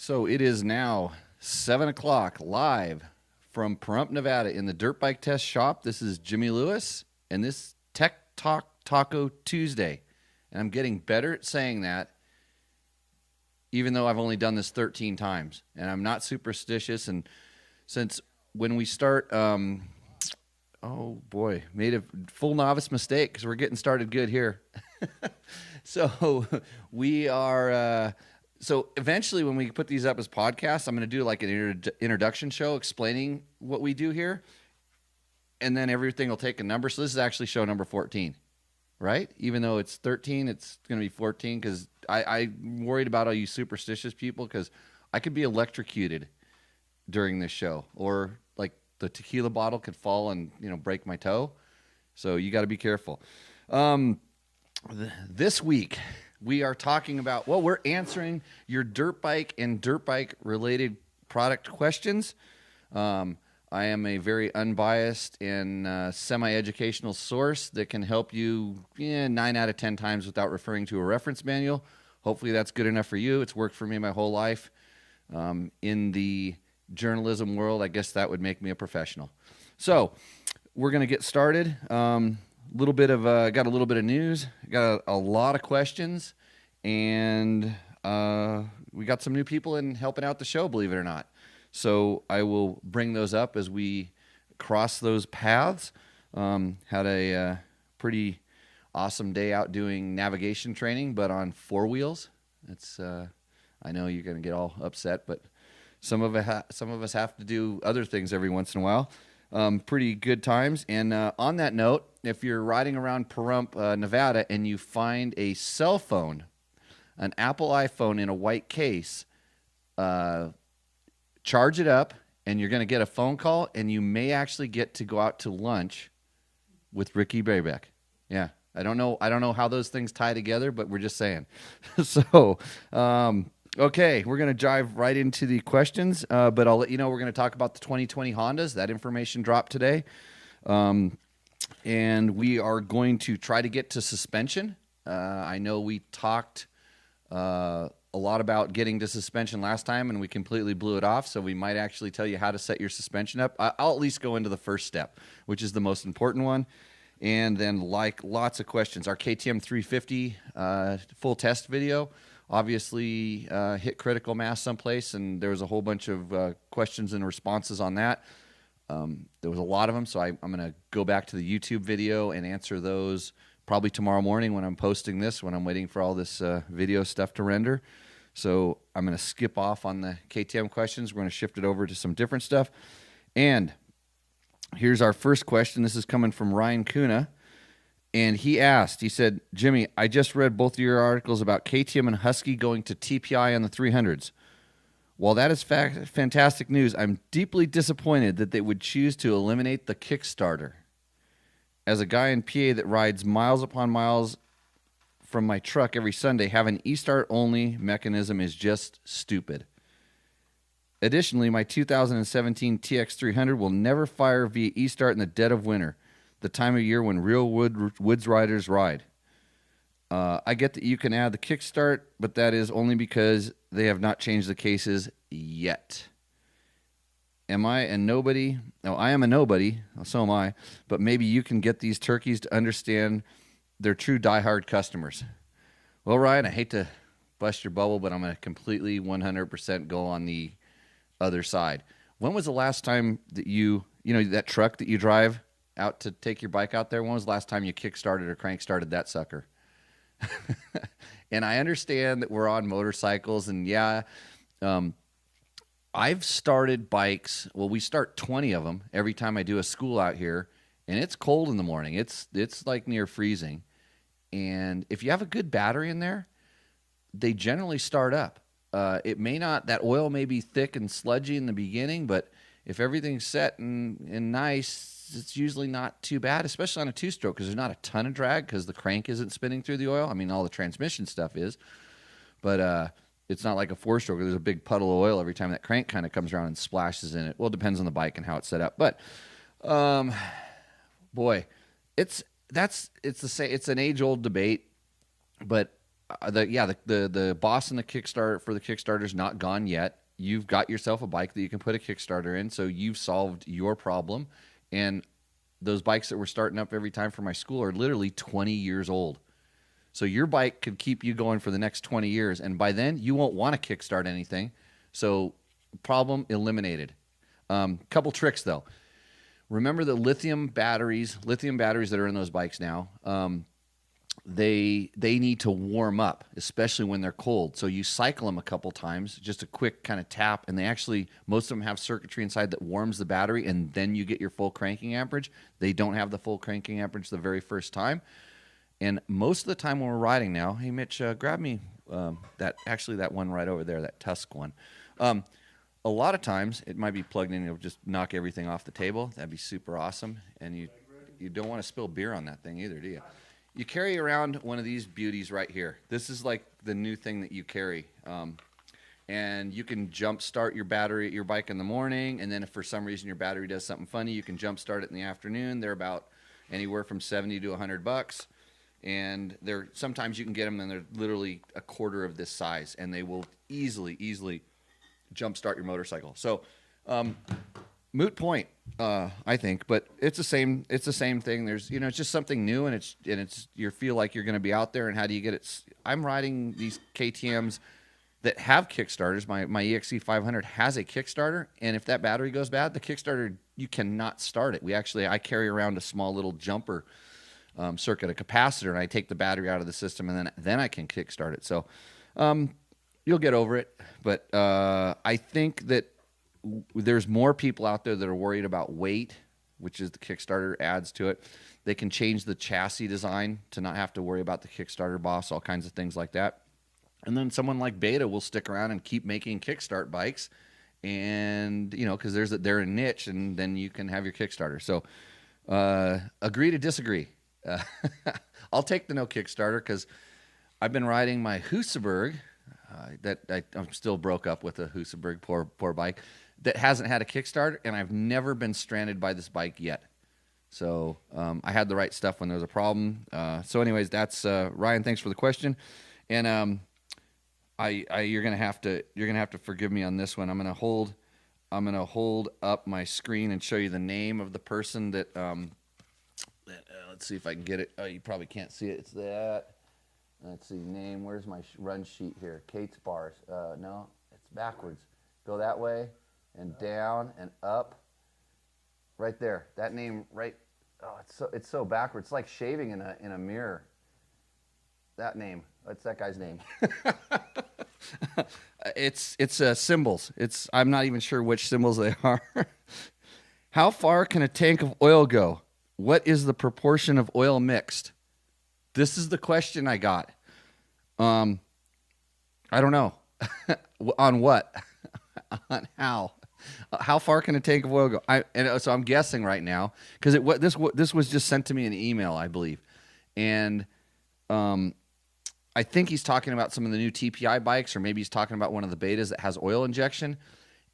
So it is now 7 o'clock live from Pahrump, Nevada in the Dirt Bike Test Shop. This is Jimmy Lewis, and this Tech Talk Taco Tuesday. And I'm getting better at saying that, even though I've only done this 13 times. And I'm not superstitious. And since when we start, made a full novice mistake because we're getting started good here. So we are... So eventually when we put these up as podcasts, I'm going to do like an introduction show explaining what we do here. And then everything will take a number. So this is actually show number 14, right? Even though it's 13, it's going to be 14 because I'm worried about all you superstitious people because I could be electrocuted during this show. Or like the tequila bottle could fall and, break my toe. So you got to be careful. This week... we are talking about, we're answering your dirt bike and dirt bike related product questions. I am a very unbiased and semi-educational source that can help you 9 out of 10 times without referring to a reference manual. Hopefully that's good enough for you. It's worked for me my whole life. In the journalism world, I guess that would make me a professional. So we're going to get started. Got a little bit of news, got a lot of questions, and we got some new people in helping out the show, believe it or not. So I will bring those up as we cross those paths. Had a pretty awesome day out doing navigation training, but on 4 wheels. It's I know you're going to get all upset, but some of us have to do other things every once in a while. Pretty good times. And on that note, if you're riding around Pahrump, Nevada, and you find a cell phone, an Apple iPhone in a white case, charge it up, and you're going to get a phone call, and you may actually get to go out to lunch with Ricky Braybeck. Yeah, I don't know how those things tie together, but we're just saying. So, okay, we're going to dive right into the questions, but I'll let you know we're going to talk about the 2020 Hondas. That information dropped today. And we are going to try to get to suspension. I know we talked a lot about getting to suspension last time, and we completely blew it off, so we might actually tell you how to set your suspension up. I'll at least go into the first step, which is the most important one. And then, like lots of questions, our KTM 350 full test video obviously hit critical mass someplace, and there was a whole bunch of questions and responses on that. There was a lot of them, so I'm going to go back to the YouTube video and answer those probably tomorrow morning when I'm posting this, when I'm waiting for all this video stuff to render. So I'm going to skip off on the KTM questions. We're going to shift it over to some different stuff. And here's our first question. This is coming from Ryan Kuna. And he said, Jimmy, I just read both of your articles about KTM and Husky going to TPI on the 300s. While that is fantastic news, I'm deeply disappointed that they would choose to eliminate the Kickstarter. As a guy in PA that rides miles upon miles from my truck every Sunday, having e-start only mechanism is just stupid. Additionally, my 2017 TX300 will never fire via e-start in the dead of winter, the time of year when real woods riders ride. I get that you can add the kickstart, but that is only because they have not changed the cases yet. Am I a nobody? No, I am a nobody. So am I. But maybe you can get these turkeys to understand they're true diehard customers. Well, Ryan, I hate to bust your bubble, but I'm going to completely 100% go on the other side. When was the last time that that truck that you drive out to take your bike out there, when was the last time you kick-started or crank-started that sucker? And I understand that we're on motorcycles, and I've started bikes. Well, we start 20 of them every time I do a school out here, and it's cold in the morning. It's like near freezing. And if you have a good battery in there, they generally start up. That oil may be thick and sludgy in the beginning, but if everything's set and nice, it's usually not too bad, especially on a two-stroke because there's not a ton of drag because the crank isn't spinning through the oil. I mean, all the transmission stuff is, but it's not like a four-stroke. There's a big puddle of oil every time that crank kind of comes around and splashes in it. Well, it depends on the bike and how it's set up. But, boy, it's an age-old debate, but the boss in the Kickstarter for the Kickstarter is not gone yet. You've got yourself a bike that you can put a Kickstarter in, so you've solved your problem. And those bikes that we're starting up every time for my school are literally 20 years old. So your bike could keep you going for the next 20 years, and by then you won't want to kickstart anything. So problem eliminated. Couple tricks though. Remember the lithium batteries that are in those bikes now. They need to warm up, especially when they're cold. So you cycle them a couple times, just a quick kind of tap, and most of them have circuitry inside that warms the battery, and then you get your full cranking amperage. They don't have the full cranking amperage the very first time. And most of the time when we're riding now, hey Mitch, grab me that one right over there, that Tusk one. A lot of times it might be plugged in, it'll just knock everything off the table. That'd be super awesome. And you don't want to spill beer on that thing either, do you? You carry around one of these beauties right here. This is like the new thing that you carry. And you can jump start your bike in the morning, and then if for some reason your battery does something funny, you can jump start it in the afternoon. They're about anywhere from $70 to $100. And sometimes you can get them and they're literally a quarter of this size, and they will easily jump start your motorcycle. So moot point, I think, but it's the same thing. There's, it's just something new, and it's you feel like you're going to be out there, and how do you get it? I'm riding these KTMs that have Kickstarters. My EXE 500 has a Kickstarter, and if that battery goes bad, the Kickstarter, you cannot start it. I carry around a small little jumper circuit, a capacitor, and I take the battery out of the system, and then I can kickstart it. So you'll get over it, but I think that there's more people out there that are worried about weight, which is the Kickstarter adds to it. They can change the chassis design to not have to worry about the Kickstarter boss, all kinds of things like that. And then someone like Beta will stick around and keep making Kickstart bikes, and because they're a niche, and then you can have your Kickstarter. So agree to disagree. I'll take the no Kickstarter because I've been riding my Husaberg I'm still broke up with a Husaberg, poor bike, that hasn't had a Kickstarter, and I've never been stranded by this bike yet. So I had the right stuff when there was a problem. So anyways, that's Ryan. Thanks for the question, and you're gonna have to forgive me on this one. I'm gonna hold up my screen and show you the name of the person that. Let's see if I can get it. Oh, you probably can't see it. It's that. Let's see, name. Where's my run sheet here? Kate's bars. No, it's backwards. Go that way and down and up. Right there. That name right. Oh, it's so backwards. It's like shaving in a mirror. That name. What's that guy's name? It's symbols. I'm not even sure which symbols they are. How far can a tank of oil go? What is the proportion of oil mixed? This is the question I got. I don't know. On what? On how? How far can a tank of oil go? So I'm guessing right now because this was just sent to me in an email, I believe, and I think he's talking about some of the new TPI bikes, or maybe he's talking about one of the betas that has oil injection.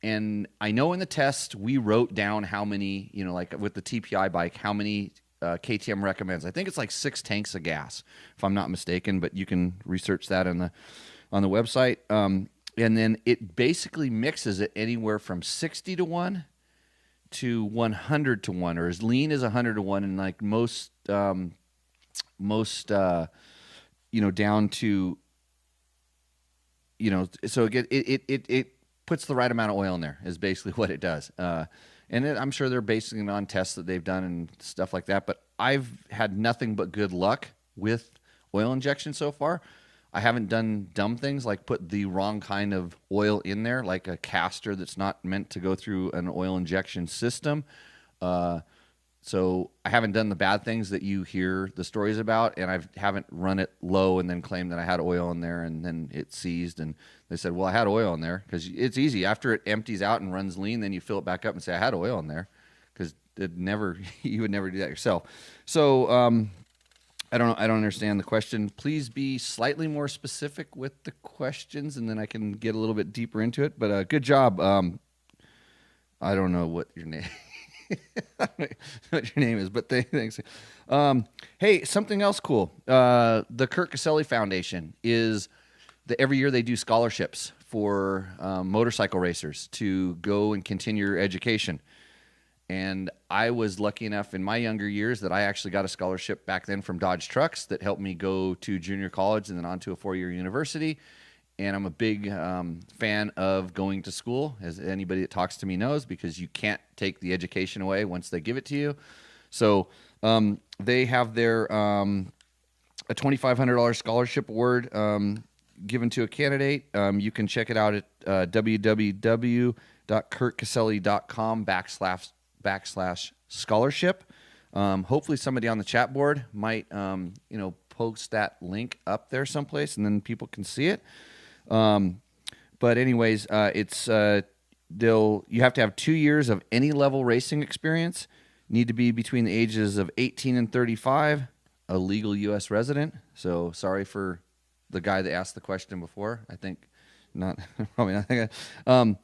And I know in the test we wrote down how many, like with the TPI bike, how many KTM recommends. I think it's like 6 tanks of gas, if I'm not mistaken, but you can research that on the website. And then it basically mixes it anywhere from 60 to 1 to 100 to 1, or as lean as 100 to 1, and like most down to, so it puts the right amount of oil in there is basically what it does. I'm sure they're basing it on tests that they've done and stuff like that, but I've had nothing but good luck with oil injection so far. I haven't done dumb things like put the wrong kind of oil in there, like a caster that's not meant to go through an oil injection system. So I haven't done the bad things that you hear the stories about, and I haven't run it low and then claimed that I had oil in there, and then it seized, and they said, well, I had oil in there, because it's easy. After it empties out and runs lean, then you fill it back up and say, I had oil in there, because you would never do that yourself. So I don't understand the question. Please be slightly more specific with the questions, and then I can get a little bit deeper into it. But good job. I don't know what your name I don't know what your name is, but thanks. Hey, something else cool. The Kurt Caselli Foundation is every year they do scholarships for motorcycle racers to go and continue your education. And I was lucky enough in my younger years that I actually got a scholarship back then from Dodge Trucks that helped me go to junior college and then on to a 4-year university. And I'm a big fan of going to school, as anybody that talks to me knows, because you can't take the education away once they give it to you. So they have their a $2,500 scholarship award given to a candidate. You can check it out at www.kurtcaselli.com/scholarship. Hopefully somebody on the chat board might post that link up there someplace, and then people can see it. But anyways, it's you have to have 2 years of any level racing experience, need to be between the ages of 18 and 35, a legal U.S. resident. So sorry for the guy that asked the question before. I think not, probably not.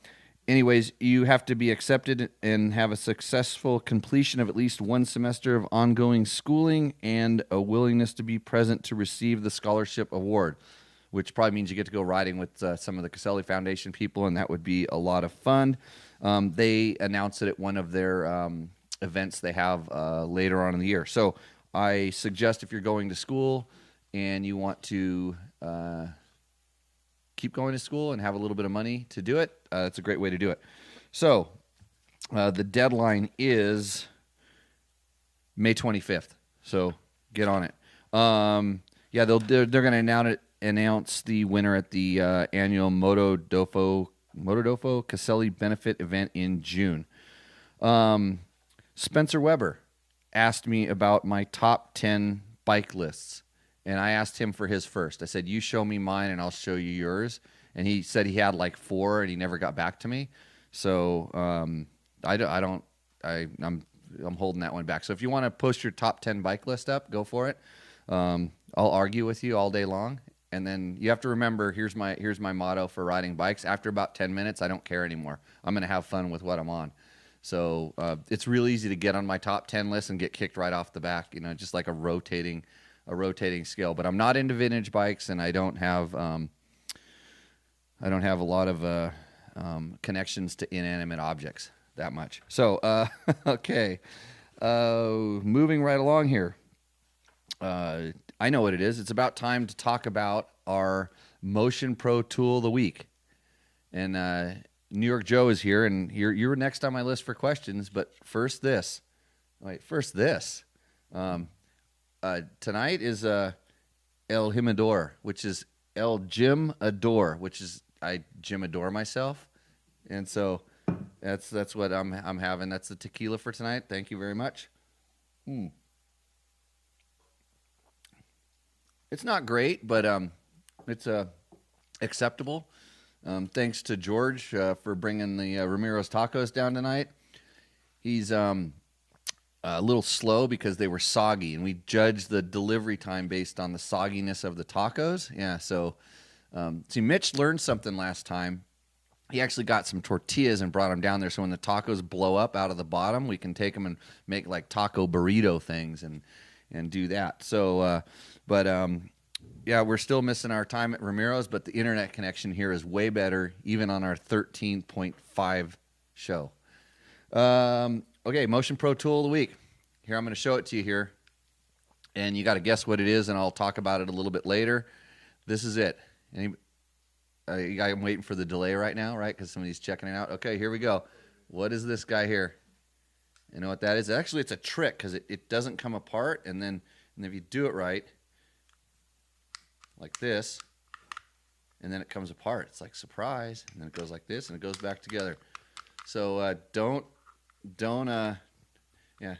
Anyways, you have to be accepted and have a successful completion of at least one semester of ongoing schooling and a willingness to be present to receive the scholarship award, which probably means you get to go riding with some of the Caselli Foundation people, and that would be a lot of fun. They announced it at one of their events they have later on in the year. So I suggest if you're going to school and you want to keep going to school and have a little bit of money to do it, that's a great way to do it. So the deadline is May 25th. So get on it. They're going to announce the winner at the annual Motodofo Caselli benefit event in June. Spencer Weber asked me about my top 10 bike lists, and I asked him for his first. I said, you show me mine and I'll show you yours. And he said he had like 4 and he never got back to me. So I'm holding that one back. So if you want to post your top 10 bike list up, go for it. I'll argue with you all day long. And then you have to remember, here's my motto for riding bikes. After about 10 minutes, I don't care anymore. I'm going to have fun with what I'm on. So it's real easy to get on my top 10 list and get kicked right off the back, just like a rotating scale. But I'm not into vintage bikes, and I don't have a lot of connections to inanimate objects that much. So okay, moving right along here. I know what it is. It's about time to talk about our Motion Pro Tool of the Week. And New York Joe is here, and you're next on my list for questions. But first this. Tonight is El Jimador, which is El Jim Adore, which is I Jim adore myself. And so that's what I'm having. That's the tequila for tonight. Thank you very much. It's not great, but it's acceptable. Thanks to George for bringing the Ramiro's tacos down tonight. He's a little slow because they were soggy, and we judged the delivery time based on the sogginess of the tacos. Yeah, so see, Mitch learned something last time. He actually got some tortillas and brought them down there, so when the tacos blow up out of the bottom, we can take them and make like taco burrito things and do that. So, yeah, we're still missing our time at Ramiro's, but the internet connection here is way better, even on our 13.5 show. Okay, Motion Pro Tool of the Week. Here, I'm going to show it to you here, and you got to guess what it is, and I'll talk about it a little bit later. This is it. I'm waiting for the delay right now, right, because somebody's checking it out. Okay, here we go. What is this guy here? You know what that is? Actually, it's a trick because it doesn't come apart, and then if you do it right, like this, and then it comes apart. It's like surprise, and then it goes like this, and it goes back together. So don't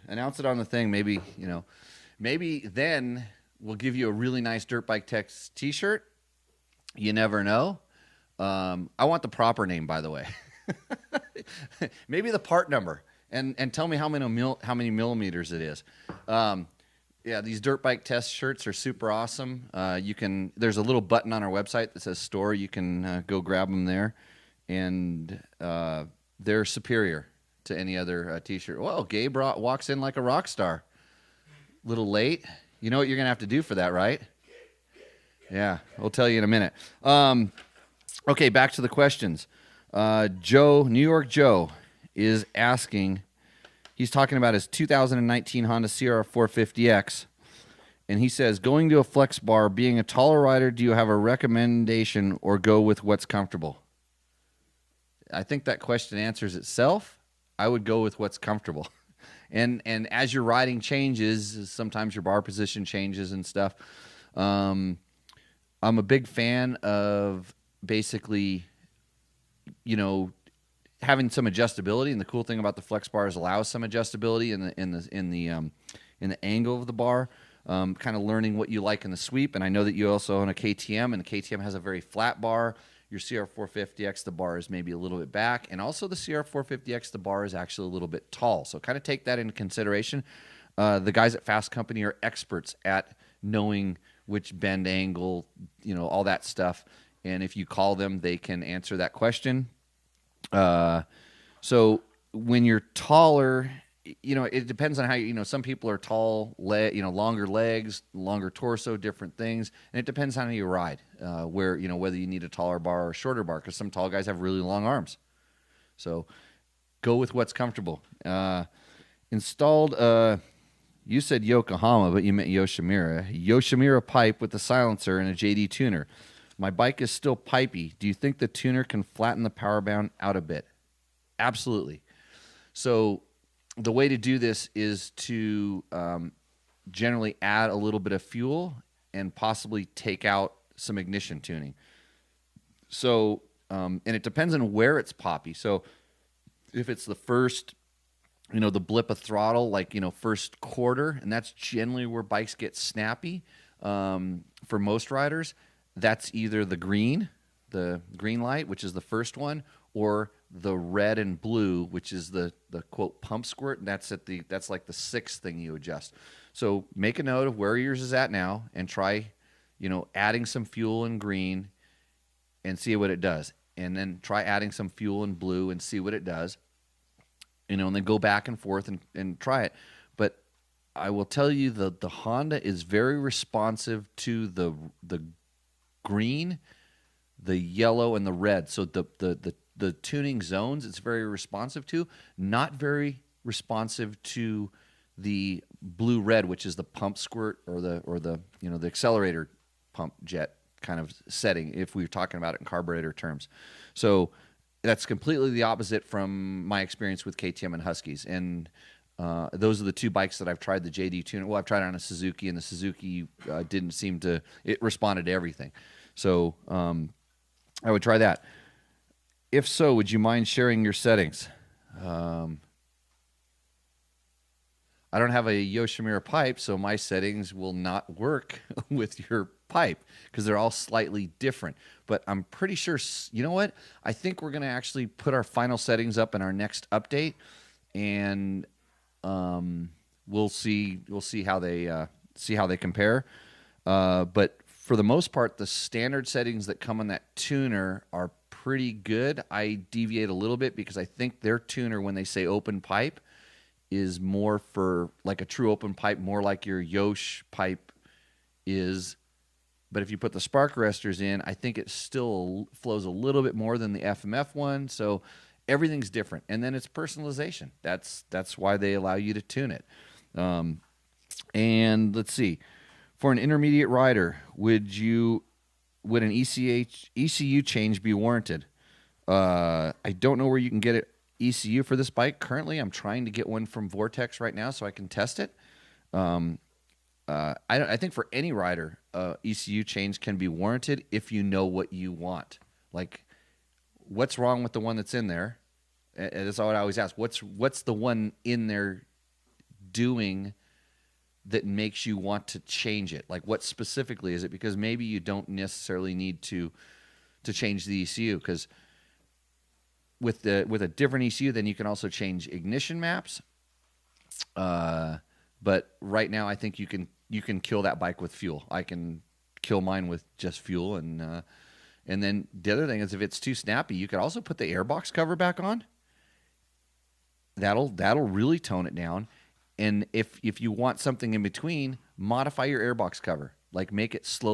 announce it on the thing. Maybe then we'll give you a really nice Dirt Bike Techs t-shirt. You never know. I want the proper name, by the way. Maybe the part number, and tell me how many millimeters it is. Yeah, these Dirt Bike Test shirts are super awesome. There's a little button on our website that says store. You can go grab them there, and they're superior. to any other T-shirt. Well, Gabe walks in like a rock star. Little late. You know what you're gonna have to do for that, right? Yeah, I'll tell you in a minute. Okay, back to the questions. Joe, New York Joe, is asking. He's talking about his 2019 Honda CRF 450X, and he says, going to a flex bar, being a taller rider, do you have a recommendation or go with what's comfortable? I think that question answers itself. I would go with what's comfortable. And as your riding changes, sometimes your bar position changes and stuff. I'm a big fan of basically, having some adjustability. And the cool thing about the flex bars allows some adjustability in the angle of the bar. Kind of learning what you like in the sweep. And I know that you also own a KTM, and the KTM has a very flat bar. Your CR450X, the bar is maybe a little bit back. And also the CR450X, the bar is actually a little bit tall. So kind of take that into consideration. The guys at Fast Company are experts at knowing which bend angle, all that stuff. And if you call them, they can answer that question. So when you're taller, it depends on how some people are tall, longer legs, longer torso, different things, and it depends on how you ride. Whether you need a taller bar or a shorter bar, because some tall guys have really long arms. So go with what's comfortable. Installed. You said Yokohama, but you meant Yoshimura. Yoshimura pipe with the silencer and a JD tuner. My bike is still pipey. Do you think the tuner can flatten the power band out a bit? Absolutely. So the way to do this is to generally add a little bit of fuel and possibly take out some ignition tuning. So, and it depends on where it's poppy. So if it's the first, the blip of throttle, first quarter, and that's generally where bikes get snappy for most riders, that's either the green light, which is the first one, or the red and blue, which is the quote pump squirt, and that's like the sixth thing you adjust. So make a note of where yours is at now and try, adding some fuel in green and see what it does. And then try adding some fuel in blue and see what it does. And then go back and forth and try it. But I will tell you the Honda is very responsive to the green, the yellow, and the red. So the tuning zones it's very responsive to, not very responsive to the blue red, which is the pump squirt or the accelerator pump jet kind of setting, if we were talking about it in carburetor terms. So that's completely the opposite from my experience with KTM and Huskies. And those are the two bikes that I've tried the JD tuner. Well, I've tried it on a Suzuki, and the Suzuki didn't seem to, it responded to everything. So I would try that. If so, would you mind sharing your settings? I don't have a Yoshimura pipe, so my settings will not work with your pipe because they're all slightly different. But I'm pretty sure, you know what? I think we're going to actually put our final settings up in our next update, and we'll see how they compare. But for the most part, the standard settings that come on that tuner are pretty good. I deviate a little bit because I think their tuner, when they say open pipe, is more for like a true open pipe, more like your Yosh pipe is. But if you put the spark arresters in, I think it still flows a little bit more than the FMF one. So everything's different. And then it's personalization. That's why they allow you to tune it. And let's see. For an intermediate rider, would an ECU change be warranted? I don't know where you can get it ECU for this bike. Currently, I'm trying to get one from Vortex right now so I can test it. I think for any rider, ECU change can be warranted if you know what you want. Like, what's wrong with the one that's in there? And that's what I always ask. What's the one in there doing that makes you want to change it? Like, what specifically is it? Because maybe you don't necessarily need to change the ECU, because with a different ECU, then you can also change ignition maps. But right now, I think you can kill that bike with fuel. I can kill mine with just fuel, and then the other thing is, if it's too snappy, you could also put the airbox cover back on. that'll really tone it down. And if you want something in between, modify your airbox cover. Like make it a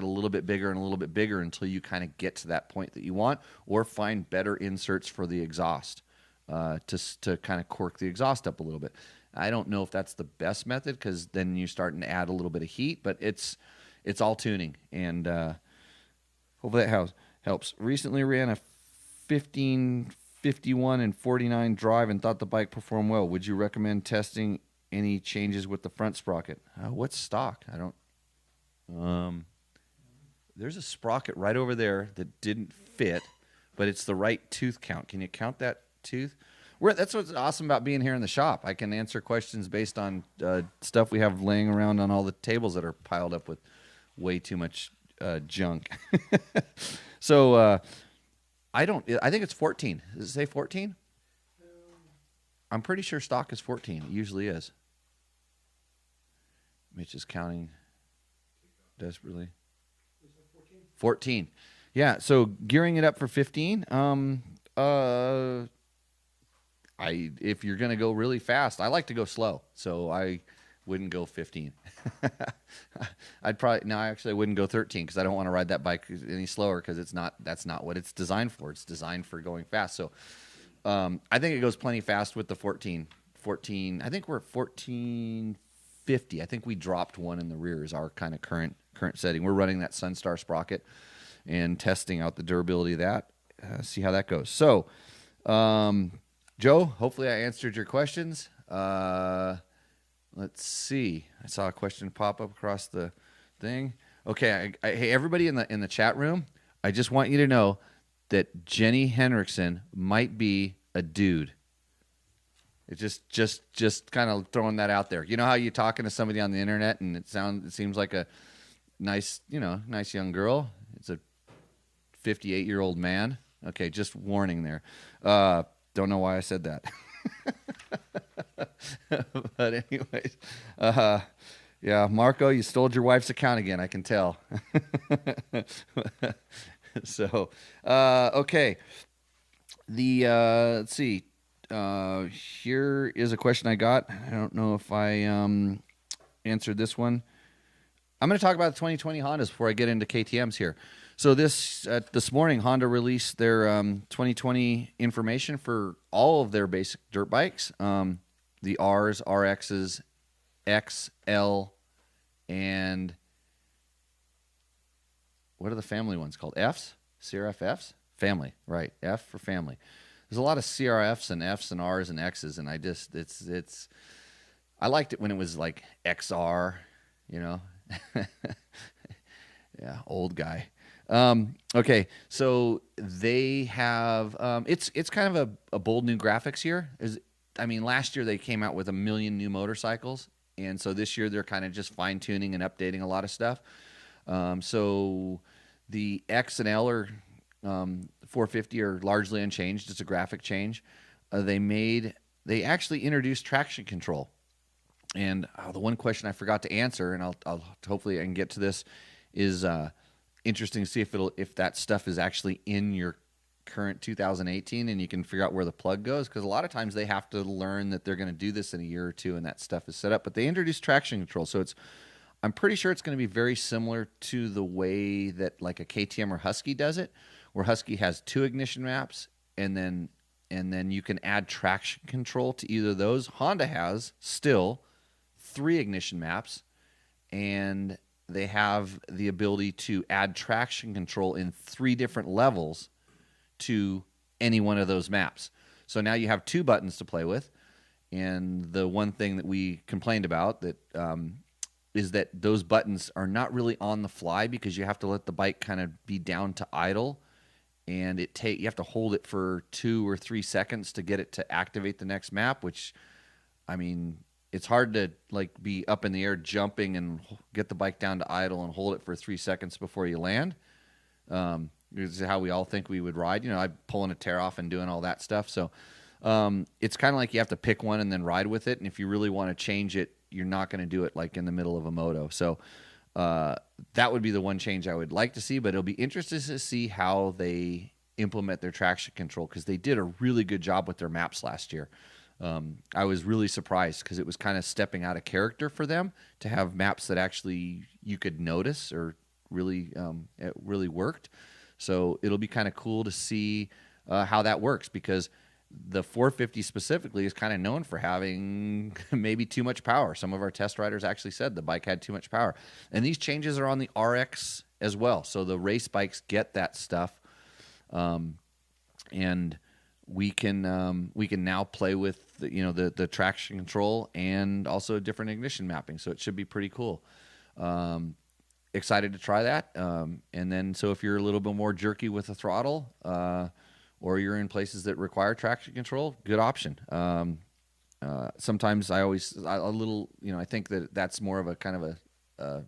little bit bigger and a little bit bigger until you kind of get to that point that you want, or find better inserts for the exhaust to kind of cork the exhaust up a little bit. I don't know if that's the best method, because then you're starting to add a little bit of heat, but it's all tuning, and hopefully that helps. Recently ran a 1551 and 49 drive and thought the bike performed well. Would you recommend testing any changes with the front sprocket? What's stock? I don't. There's a sprocket right over there that didn't fit, but it's the right tooth count. Can you count that tooth? That's what's awesome about being here in the shop. I can answer questions based on stuff we have laying around on all the tables that are piled up with way too much junk. So I think it's 14. Does it say 14? I'm pretty sure stock is 14. It usually is. Mitch is counting desperately. 14. Yeah, so gearing it up for 15. If you're going to go really fast, I like to go slow, so I wouldn't go 15. I wouldn't go 13, because I don't want to ride that bike any slower, because that's not what it's designed for. It's designed for going fast. So I think it goes plenty fast with the 14. I think we're at 1450. I think we dropped one in the rear is our kind of current setting. We're running that Sunstar sprocket and testing out the durability of that. See how that goes. So, Joe, hopefully I answered your questions. Let's see. I saw a question pop up across the thing. Okay, hey, everybody in the chat room, I just want you to know that Jenny Henriksen might be a dude. It's just kind of throwing that out there. You know how you're talking to somebody on the internet and it seems like a nice young girl. It's a 58-year-old man. Okay, just warning there. Don't know why I said that. But anyways, yeah, Marco, you stole your wife's account again. I can tell. So, okay. Let's see. Here is a question I got. I don't know if I answered this one. I'm going to talk about the 2020 Hondas before I get into KTM's here. So this morning, Honda released their 2020 information for all of their basic dirt bikes, the Rs, RXs, XL, and what are the family ones called? Fs? CRF-Fs? Family, right. F for family. There's a lot of CRFs and Fs and Rs and Xs, and I liked it when it was like XR, you know. Yeah, old guy. Okay, so they have it's kind of a bold new graphics here. Last year they came out with 1 million new motorcycles, and so this year they're kind of just fine tuning and updating a lot of stuff. So the X and L are 450 are largely unchanged. It's a graphic change. They actually introduced traction control. And the one question I forgot to answer, and I'll hopefully I can get to this, is interesting to see if that stuff is actually in your current 2018, and you can figure out where the plug goes, because a lot of times they have to learn that they're going to do this in a year or two, and that stuff is set up. But they introduced traction control, so I'm pretty sure it's going to be very similar to the way that like a KTM or Husky does it, where Husky has 2 ignition maps, and then you can add traction control to either of those. Honda has still 3 ignition maps, and they have the ability to add traction control in 3 different levels to any one of those maps. So now you have 2 buttons to play with. And the one thing that we complained about is that those buttons are not really on the fly, because you have to let the bike kind of be down to idle, and you have to hold it for 2 or 3 seconds to get it to activate the next map, which, it's hard to like be up in the air jumping and get the bike down to idle and hold it for 3 seconds before you land. This is how we all think we would ride. I'm pulling a tear off and doing all that stuff. So it's kind of like you have to pick one and then ride with it. And if you really want to change it, you're not going to do it like in the middle of a moto. So that would be the one change I would like to see. But it'll be interesting to see how they implement their traction control, because they did a really good job with their maps last year. I was really surprised because it was kind of stepping out of character for them to have maps that actually you could notice or really it really worked. So it'll be kind of cool to see how that works, because the 450 specifically is kind of known for having maybe too much power. Some of our test riders actually said the bike had too much power. And these changes are on the RX as well. So the race bikes get that stuff. And we can now play with the traction control and also different ignition mapping. So it should be pretty cool. Excited to try that. And then, so if you're a little bit more jerky with the throttle, or you're in places that require traction control, good option. Sometimes I think that that's more of a kind of a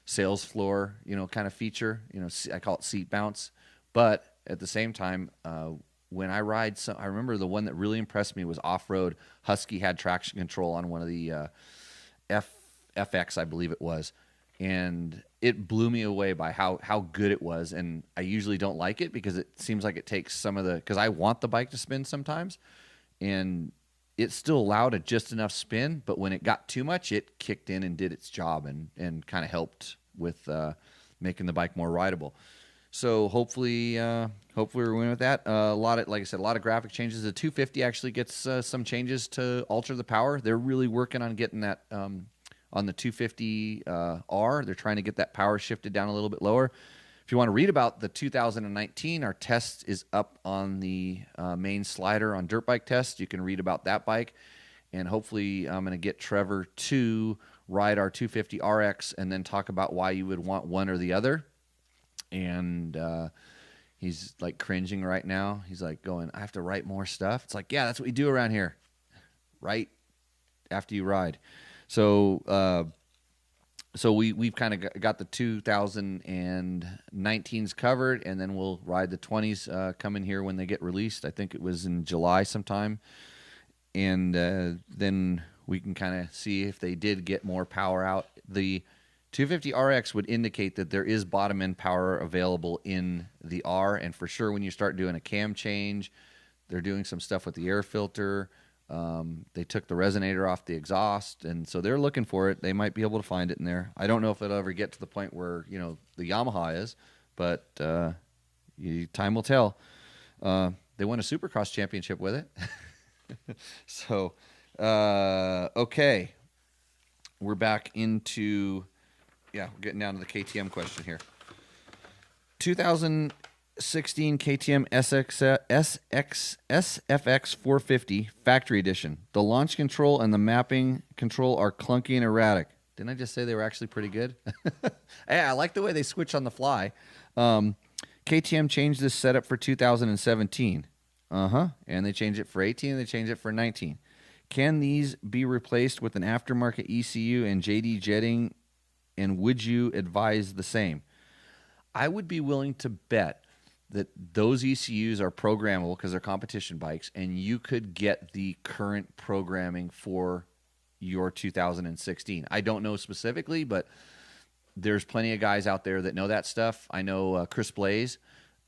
sales floor, kind of feature. I call it seat bounce. But at the same time, when I ride, I remember the one that really impressed me was off-road. Husky had traction control on one of the FX, I believe it was. And it blew me away by how good it was. And I usually don't like it because it seems like it takes some of because I want the bike to spin sometimes. And it still allowed just enough spin, but when it got too much, it kicked in and did its job and kind of helped with making the bike more rideable. So hopefully we're winning with that. Like I said, a lot of graphic changes. The 250 actually gets some changes to alter the power. They're really working on getting that on the 250R. They're trying to get that power shifted down a little bit lower. If you want to read about the 2019, our test is up on the main slider on Dirt Bike Test. You can read about that bike. And hopefully I'm going to get Trevor to ride our 250 RX and then talk about why you would want one or the other. And he's like cringing right now. He's like going, I have to write more stuff. It's like, yeah, that's what we do around here. Right after you ride. So we've kind of got the 2019s covered, and then we'll ride the 20s coming here when they get released. I think it was in July sometime. And then we can kind of see if they did get more power out. The 250 RX would indicate that there is bottom end power available in the R, and for sure when you start doing a cam change, they're doing some stuff with the air filter. They took the resonator off the exhaust, and so they're looking for it. They might be able to find it in there. I don't know if it'll ever get to the point where the Yamaha is, but time will tell. They won a Supercross championship with it. So okay, we're back into we're getting down to the KTM question here. 2016 KTM SFX 450 Factory Edition. The launch control and the mapping control are clunky and erratic. Didn't I just say they were actually pretty good? Hey, I like the way they switch on the fly. KTM changed this setup for 2017. And they changed it for 18 and they changed it for 19. Can these be replaced with an aftermarket ECU and JD jetting, and would you advise the same? I would be willing to bet that those ECUs are programmable because they're competition bikes, and you could get the current programming for your 2016. I don't know specifically, but there's plenty of guys out there that know that stuff. I know Chris Blaze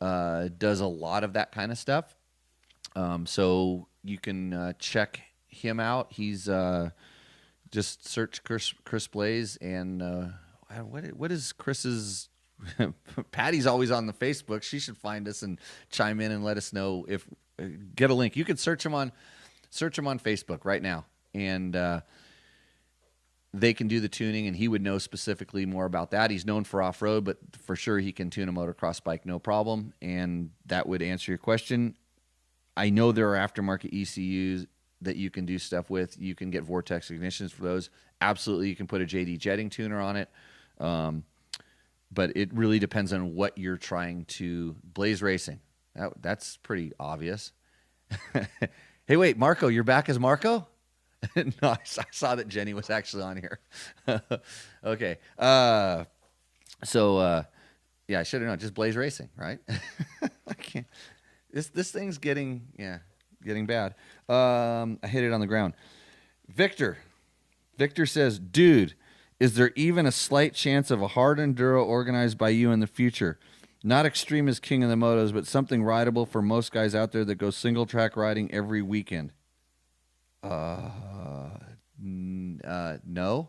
does a lot of that kind of stuff. So you can check him out. He's just search Chris Blaze, and what is Chris's... Patty's always on the Facebook. She should find us and chime in and let us know if get a link. You could search him on Facebook right now, and they can do the tuning, and he would know specifically more about that. He's known for off-road, but for sure he can tune a motocross bike no problem, and that would answer your question. I know there are aftermarket ECUs that you can do stuff with. You can get Vortex ignitions for those. Absolutely, you can put a JD jetting tuner on it. But it really depends on what you're trying to... Blaze Racing. That's pretty obvious. Hey, wait, Marco, you're back as Marco? No, I saw that Jenny was actually on here. Okay. I should have known. Just Blaze Racing, right? I can't... This thing's getting bad. I hit it on the ground. Victor says, dude... Is there even a slight chance of a hard enduro organized by you in the future? Not extreme as king of the motos, but something rideable for most guys out there that go single track riding every weekend. No.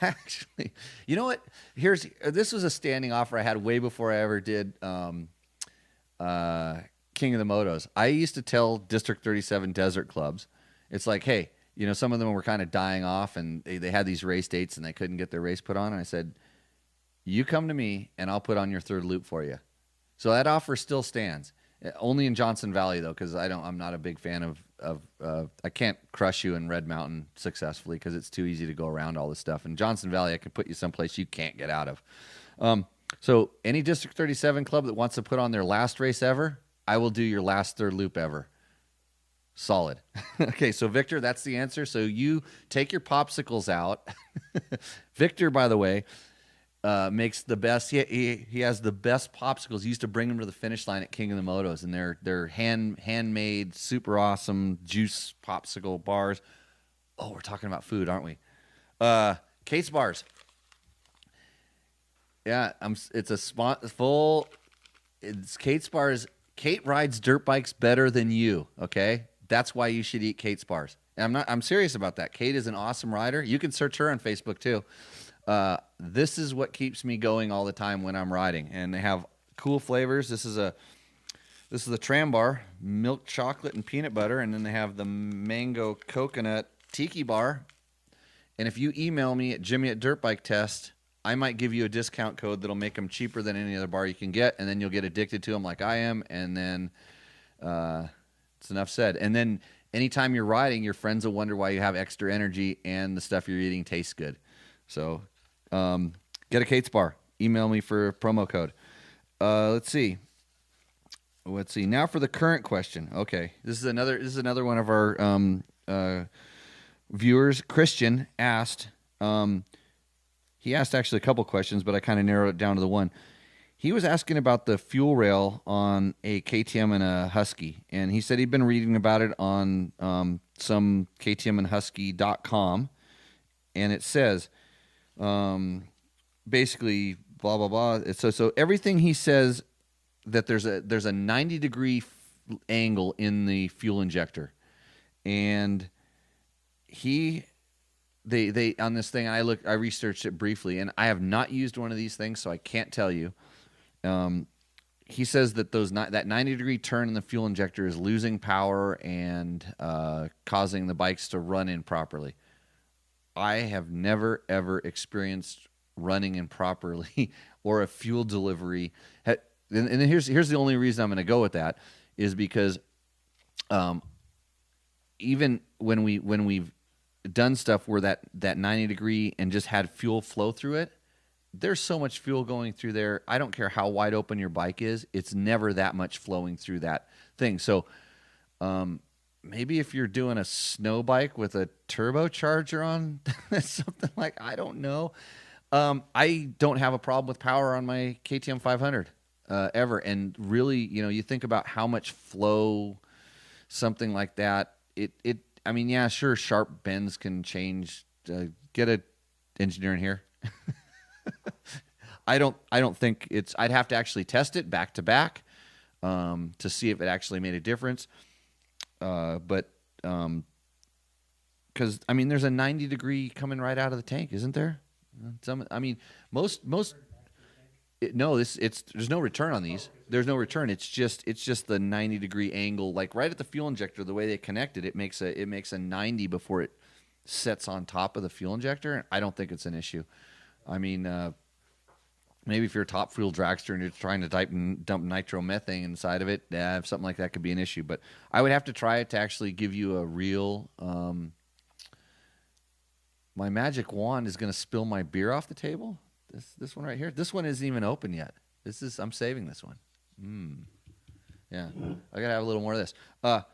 Actually, you know what? This was a standing offer I had way before I ever did King of the Motos. I used to tell District 37 desert clubs, it's like, hey, some of them were kind of dying off, and they had these race dates and they couldn't get their race put on. And I said, you come to me and I'll put on your third loop for you. So that offer still stands. Only in Johnson Valley though, because I'm not a big fan of I can't crush you in Red Mountain successfully because it's too easy to go around all this stuff. In Johnson Valley, I can put you someplace you can't get out of. So any District 37 club that wants to put on their last race ever, I will do your last third loop ever. Solid. Okay, so Victor, that's the answer. So you take your popsicles out. Victor, by the way, makes the best. He has the best popsicles. He used to bring them to the finish line at King of the Motos, and they're handmade, super awesome juice popsicle bars. Oh, we're talking about food, aren't we? Kate's Bars. Yeah, it's a spot full. It's Kate's Bars. Kate rides dirt bikes better than you. Okay, that's why you should eat Kate's Bars. And I'm serious about that. Kate is an awesome rider. You can search her on Facebook too. This is what keeps me going all the time when I'm riding, and they have cool flavors. This is the Tram Bar, milk chocolate and peanut butter, and then they have the mango coconut tiki bar. And if you email me at Jimmy@DirtBikeTest, I might give you a discount code that'll make them cheaper than any other bar you can get, and then you'll get addicted to them like I am, and then it's enough said. And then anytime you're riding, your friends will wonder why you have extra energy and the stuff you're eating tastes good. So get a Kate's Bar. Email me for a promo code. Let's see. Now for the current question. Okay, this is another one of our viewers. Christian asked. He asked actually a couple questions, but I kind of narrowed it down to the one. He was asking about the fuel rail on a KTM and a Husky, and he said he'd been reading about it on some KTMandHusky.com, and it says basically blah blah blah. So everything he says that there's a 90-degree angle in the fuel injector, and they on this thing, I researched it briefly, and I have not used one of these things, so I can't tell you. He says that that 90-degree turn in the fuel injector is losing power and causing the bikes to run improperly. I have never ever experienced running improperly or a fuel delivery. And here's the only reason I'm going to go with that is because even when we've done stuff where that 90-degree and just had fuel flow through it, there's so much fuel going through there. I don't care how wide open your bike is. It's never that much flowing through that thing. So maybe if you're doing a snow bike with a turbocharger on, something like, I don't know. I don't have a problem with power on my KTM 500 ever. And really, you think about how much flow something like that, I mean, yeah, sure, sharp bends can change. Get an engineer in here. I don't think I'd have to actually test it back to back to see if it actually made a difference. But because I mean, there's a 90-degree coming right out of the tank, isn't there? Most. There's no return on these. There's no return. It's just the 90-degree angle, like right at the fuel injector. The way they connect it, it makes a 90 before it sets on top of the fuel injector. I don't think it's an issue. I mean, maybe if you're a top fuel dragster and you're trying to dump nitromethane inside of it, something like that could be an issue. But I would have to try it to actually give you a real. My magic wand is going to spill my beer off the table. This one right here. This one isn't even open yet. I'm saving this one. Yeah, I gotta have a little more of this. Let's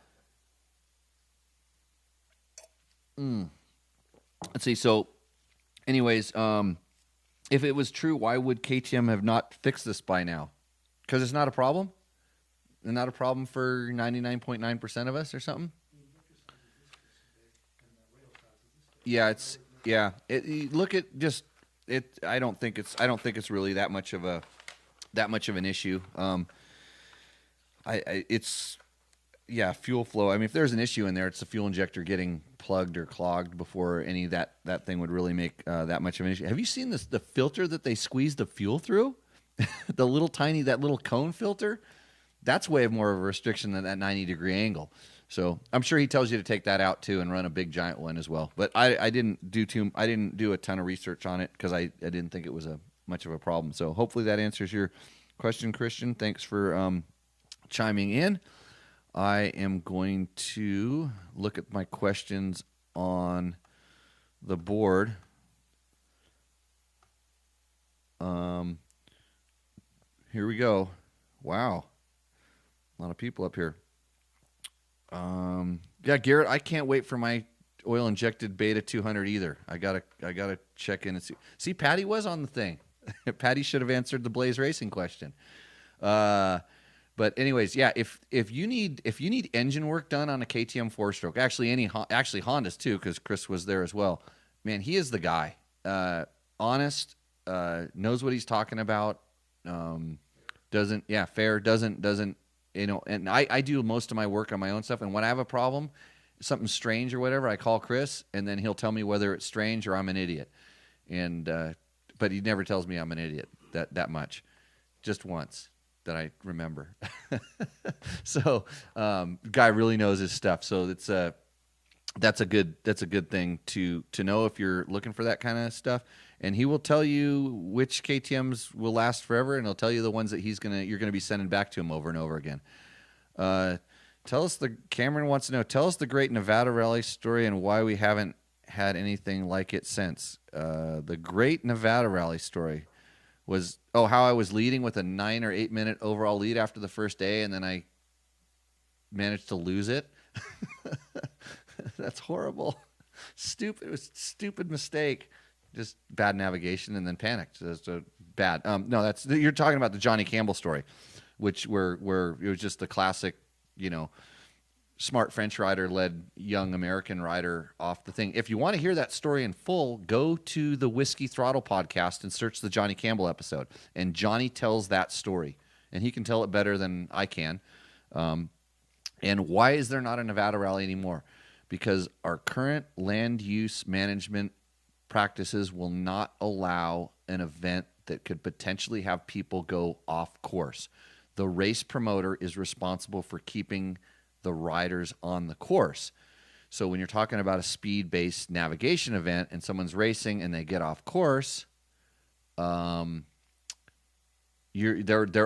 see. So, anyways, if it was true, why would KTM have not fixed this by now? Because it's not a problem. And not a problem for 99.9% of us, or something. Yeah, look at just. I don't think it's really that much of an issue. yeah, fuel flow. I mean, if there's an issue in there, it's the fuel injector getting plugged or clogged before any of that thing would really make that much of an issue. Have you seen the filter that they squeeze the fuel through? The little tiny, that little cone filter? That's way more of a restriction than that 90-degree angle. So I'm sure he tells you to take that out too and run a big giant one as well. But I didn't do a ton of research on it because I didn't think it was a much of a problem. So hopefully that answers your question, Christian. Thanks for chiming in. I am going to look at my questions on the board. Here we go. Wow. A lot of people up here. Yeah, Garrett, I can't wait for my oil injected Beta 200 either. I gotta check in and see. See, Patty was on the thing. Patty should have answered the Blaze Racing question. But anyways, yeah, if you need engine work done on a KTM 4-stroke, actually Hondas too, because Chris was there as well. Man, he is the guy. Honest, knows what he's talking about. Fair, doesn't. And I do most of my work on my own stuff. And when I have a problem, something strange or whatever, I call Chris, and then he'll tell me whether it's strange or I'm an idiot. And but he never tells me I'm an idiot that much, just once that I remember. So guy really knows his stuff. So that's a good thing to know if you're looking for that kind of stuff. And he will tell you which KTMs will last forever, and he'll tell you the ones that you're gonna be sending back to him over and over again. Cameron wants to know, tell us the great Nevada Rally story and why we haven't had anything like it since. The great Nevada Rally story was how I was leading with a 9 or 8 minute overall lead after the first day, and then I managed to lose it. That's horrible. Stupid. It was a stupid mistake. Just bad navigation and then panicked. So bad. No, you're talking about the Johnny Campbell story, which where it was just the classic, smart French rider led young American rider off the thing. If you want to hear that story in full, go to the Whiskey Throttle podcast and search the Johnny Campbell episode. And Johnny tells that story, and he can tell it better than I can. And why is there not a Nevada Rally anymore? Because our current land use management practices will not allow an event that could potentially have people go off course. The race promoter is responsible for keeping the riders on the course. So when you're talking about a speed-based navigation event and someone's racing and they get off course, they're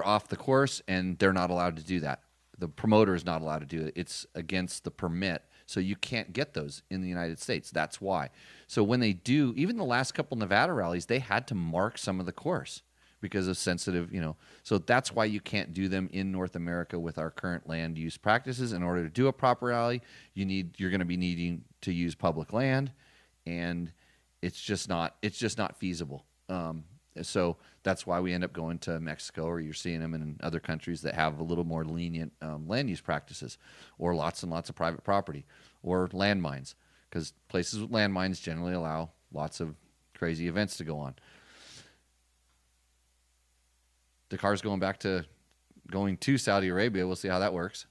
off the course and they're not allowed to do that. The promoter is not allowed to do it. It's against the permit. So you can't get those in the United States. That's why. So when they do, even the last couple Nevada rallies, they had to mark some of the course because of sensitive, So that's why you can't do them in North America with our current land use practices. In order to do a proper rally, you're going to be needing to use public land, and it's just not feasible. So that's why we end up going to Mexico, or you're seeing them in other countries that have a little more lenient land use practices, or lots and lots of private property, or landmines, because places with landmines generally allow lots of crazy events to go on. Dakar's going to Saudi Arabia. We'll see how that works.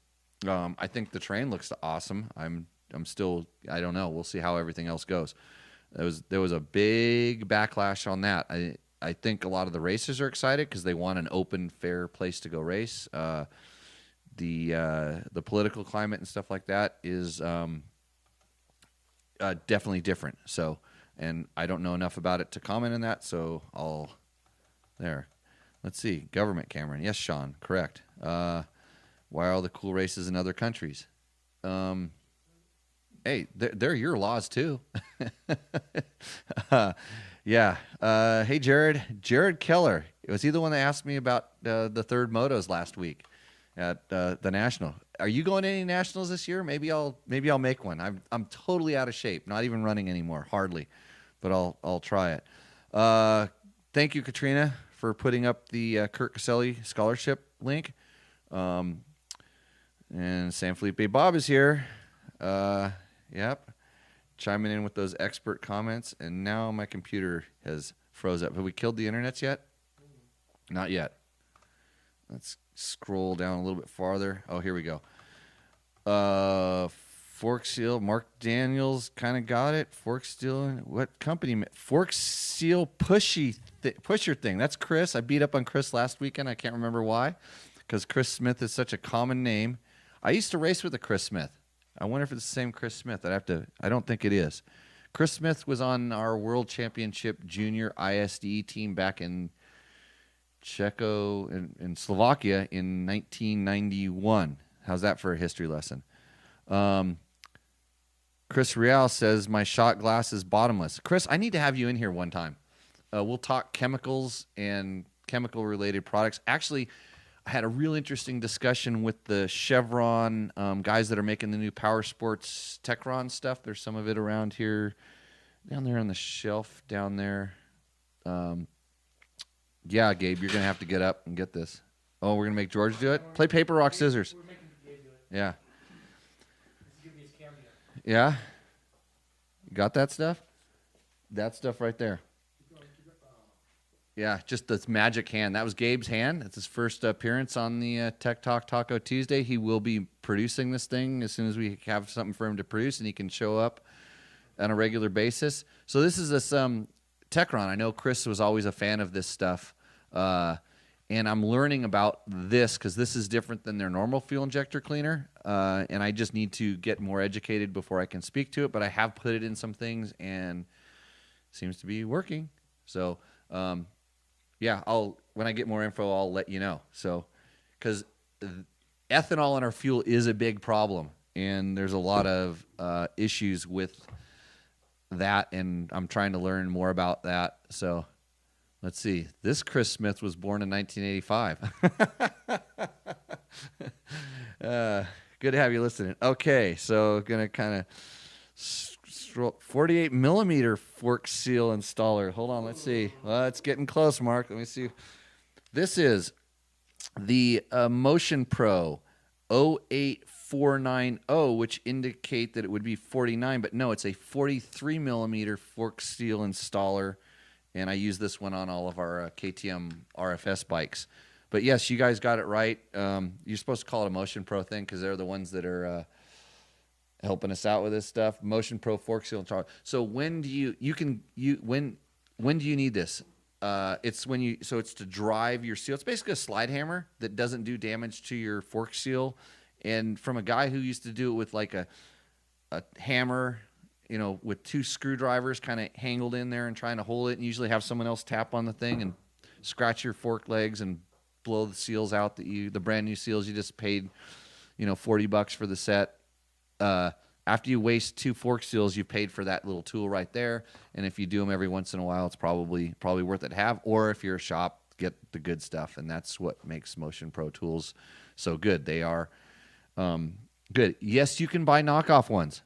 I think the train looks awesome. I don't know. We'll see how everything else goes. There was a big backlash on that. I think a lot of the racers are excited because they want an open, fair place to go race. The political climate and stuff like that is definitely different. So, and I don't know enough about it to comment on that. So let's see. Government, Cameron. Yes, Sean. Correct. Why are all the cool races in other countries? Hey, they're your laws too. Yeah. Hey, Jared Keller. Was he the one that asked me about the third motos last week at the National? Are you going to any Nationals this year? Maybe I'll make one. I'm totally out of shape. Not even running anymore, hardly. But I'll try it. Thank you, Katrina, for putting up the Kurt Caselli scholarship link. And San Felipe Bob is here. Yep. Chiming in with those expert comments, and now my computer has froze up. Have we killed the internets yet? Not yet. Let's scroll down a little bit farther. Oh, here we go. Fork Seal. Mark Daniels kind of got it. Fork Seal. What company? Fork Seal pusher thing. That's Chris. I beat up on Chris last weekend. I can't remember why, because Chris Smith is such a common name. I used to race with a Chris Smith. I wonder if it's the same Chris Smith. I don't think it is. Chris Smith was on our World Championship Junior ISDE team back in in Slovakia in 1991. How's that for a history lesson? Chris Real says, my shot glass is bottomless. Chris, I need to have you in here one time. We'll talk chemicals and chemical-related products. Actually, I had a real interesting discussion with the Chevron guys that are making the new Power Sports Techron stuff. There's some of it around here, down there on the shelf down there. Yeah, Gabe, you're going to have to get up and get this. Oh, we're going to make George do it? Play paper, rock, scissors. We're making Gabe do it. Yeah. Let's give me his cameo. Yeah? You got that stuff? That stuff right there. Yeah, just this magic hand. That was Gabe's hand. That's his first appearance on the Tech Talk Taco Tuesday. He will be producing this thing as soon as we have something for him to produce, and he can show up on a regular basis. So this is this Techron. I know Chris was always a fan of this stuff, and I'm learning about this because this is different than their normal fuel injector cleaner, and I just need to get more educated before I can speak to it, but I have put it in some things, and it seems to be working. So, yeah, when I get more info, I'll let you know. So, because ethanol in our fuel is a big problem, and there's a lot of issues with that, and I'm trying to learn more about that. So, let's see. This Chris Smith was born in 1985. Good to have you listening. Okay, so gonna kind of 48 millimeter Fork Seal installer. Hold on, let's see. Well, it's getting close, Mark. Let me see. This is the Motion Pro 08490, which indicate that it would be 49, but no, it's a 43 millimeter Fork Seal installer, and I use this one on all of our KTM RFS bikes. But yes, you guys got it right. You're supposed to call it a Motion Pro thing because they're the ones that are helping us out with this stuff. Motion Pro Fork Seal installer. So when do you when do you need this? It's to drive your seal. It's basically a slide hammer that doesn't do damage to your fork seal. And from a guy who used to do it with like a hammer, with two screwdrivers kind of hangled in there and trying to hold it, and usually have someone else tap on the thing and scratch your fork legs and blow the seals out the brand new seals you just paid, $40 for the set. After you waste two fork seals, you paid for that little tool right there. And if you do them every once in a while, it's probably worth it to have. Or if you're a shop, get the good stuff. And that's what makes Motion Pro tools so good. They are good. Yes, you can buy knockoff ones.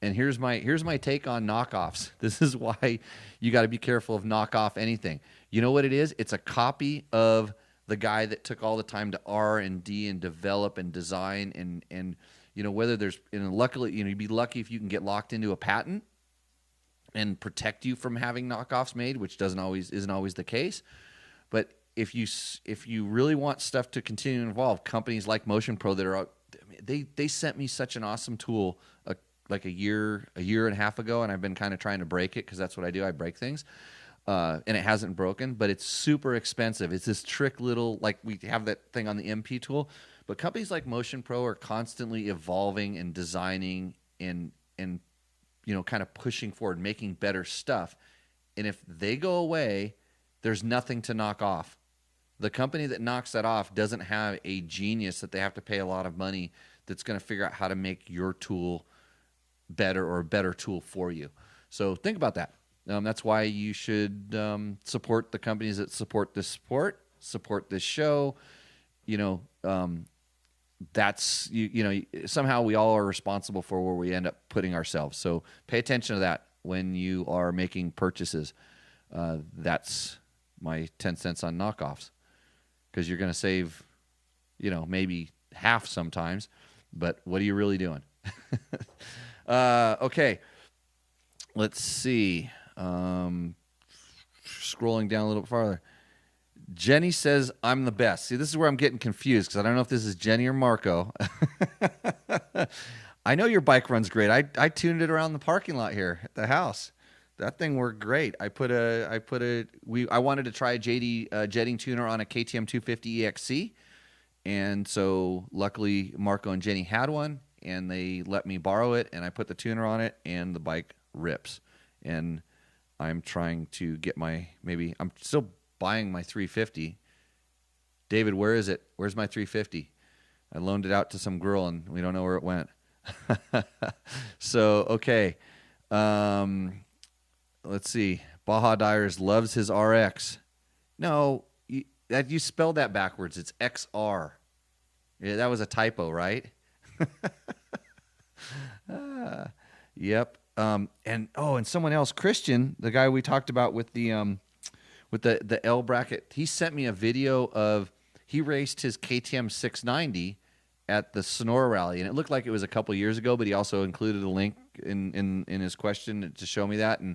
And here's my take on knockoffs. This is why you got to be careful of knockoff anything. You know what it is? It's a copy of the guy that took all the time to R&D and develop and design and whether there's, luckily, you'd be lucky if you can get locked into a patent and protect you from having knockoffs made, which isn't always the case. But if you really want stuff to continue to evolve, companies like Motion Pro that are, they sent me such an awesome tool like a year and a half ago, and I've been kind of trying to break it because that's what I do. I break things. And it hasn't broken, but it's super expensive. It's this trick little, like we have that thing on the MP tool. But companies like Motion Pro are constantly evolving and designing and kind of pushing forward, making better stuff. And if they go away, there's nothing to knock off. The company that knocks that off doesn't have a genius that they have to pay a lot of money that's going to figure out how to make your tool better or a better tool for you. So think about that. That's why you should support the companies that support this support this show. That's somehow we all are responsible for where we end up putting ourselves. So pay attention to that when you are making purchases. That's my 10 cents on knockoffs, because you're going to save, maybe half sometimes, but what are you really doing? Okay, let's see. Scrolling down a little bit farther. Jenny says, I'm the best. See, this is where I'm getting confused because I don't know if this is Jenny or Marco. I know your bike runs great. I tuned it around the parking lot here at the house. That thing worked great. I wanted to try a JD jetting tuner on a KTM 250 EXC, and so luckily Marco and Jenny had one, and they let me borrow it, and I put the tuner on it, and the bike rips. And I'm trying to get I'm still buying my 350. David, where is it? Where's my 350? I loaned it out to some girl, and we don't know where it went. So, okay. Let's see. Baja Dyers loves his RX. No, you spelled that backwards. It's XR. Yeah, that was a typo, right? Yep. And someone else, Christian, the guy we talked about with the L bracket, he sent me a video of he raced his KTM 690 at the Sonora Rally, and it looked like it was a couple years ago, but he also included a link in his question to show me that, and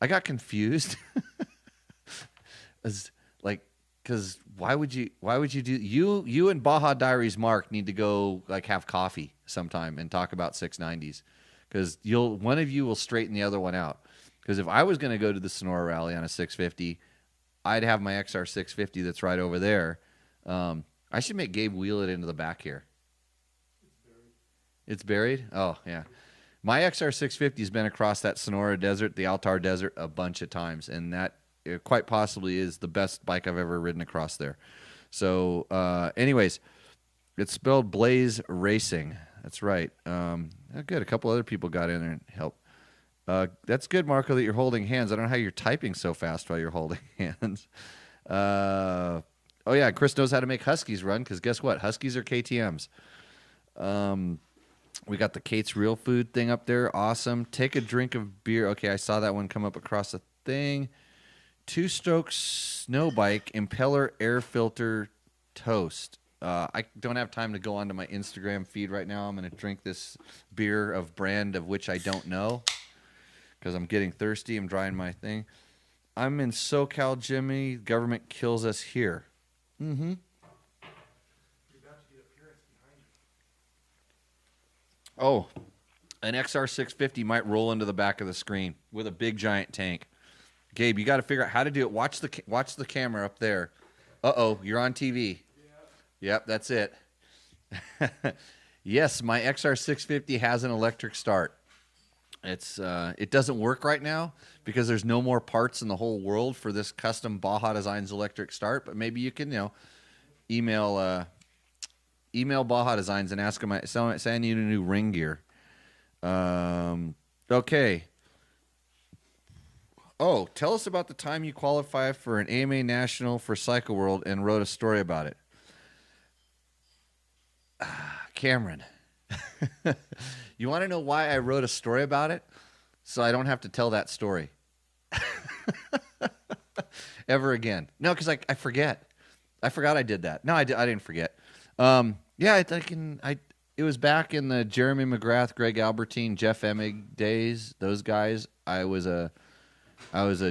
I got confused. Because why would you do you and Baja Diaries Mark need to go like have coffee sometime and talk about 690s, because one of you will straighten the other one out. Because if I was going to go to the Sonora Rally on a 650, I'd have my XR 650 that's right over there. I should make Gabe wheel it into the back here. It's buried? Oh, yeah. My XR 650 has been across that Sonora Desert, the Altar Desert, a bunch of times, and that quite possibly is the best bike I've ever ridden across there. So, anyways, it's spelled Blaze Racing. That's right. Good. A couple other people got in there and helped. That's good, Marco, that you're holding hands. I don't know how you're typing so fast while you're holding hands. Oh, yeah, Chris knows how to make Huskies run, because guess what? Huskies are KTMs. We got the Kate's Real Food thing up there. Awesome. Take a drink of beer. Okay, I saw that one come up across the thing. Two-stroke snow bike, impeller air filter toast. I don't have time to go onto my Instagram feed right now. I'm going to drink this beer of brand of which I don't know, because I'm getting thirsty. I'm drying my thing. I'm in SoCal, Jimmy. Government kills us here. Mm-hmm. Oh, an XR 650 might roll into the back of the screen with a big giant tank. Gabe, you got to figure out how to do it. Watch the camera up there. Uh-oh, you're on TV. Yeah. Yep, that's it. Yes, my XR 650 has an electric start. It doesn't work right now because there's no more parts in the whole world for this custom Baja Designs electric start. But maybe you can, email Baja Designs and ask them. Say I need a new ring gear. Okay. Oh, tell us about the time you qualified for an AMA National for Cycle World and wrote a story about it. Cameron, you want to know why I wrote a story about it? So I don't have to tell that story ever again. No, because I forget. I forgot I did that. No, I didn't forget. Yeah, it was back in the Jeremy McGrath, Greg Albertine, Jeff Emig days. Those guys. I was a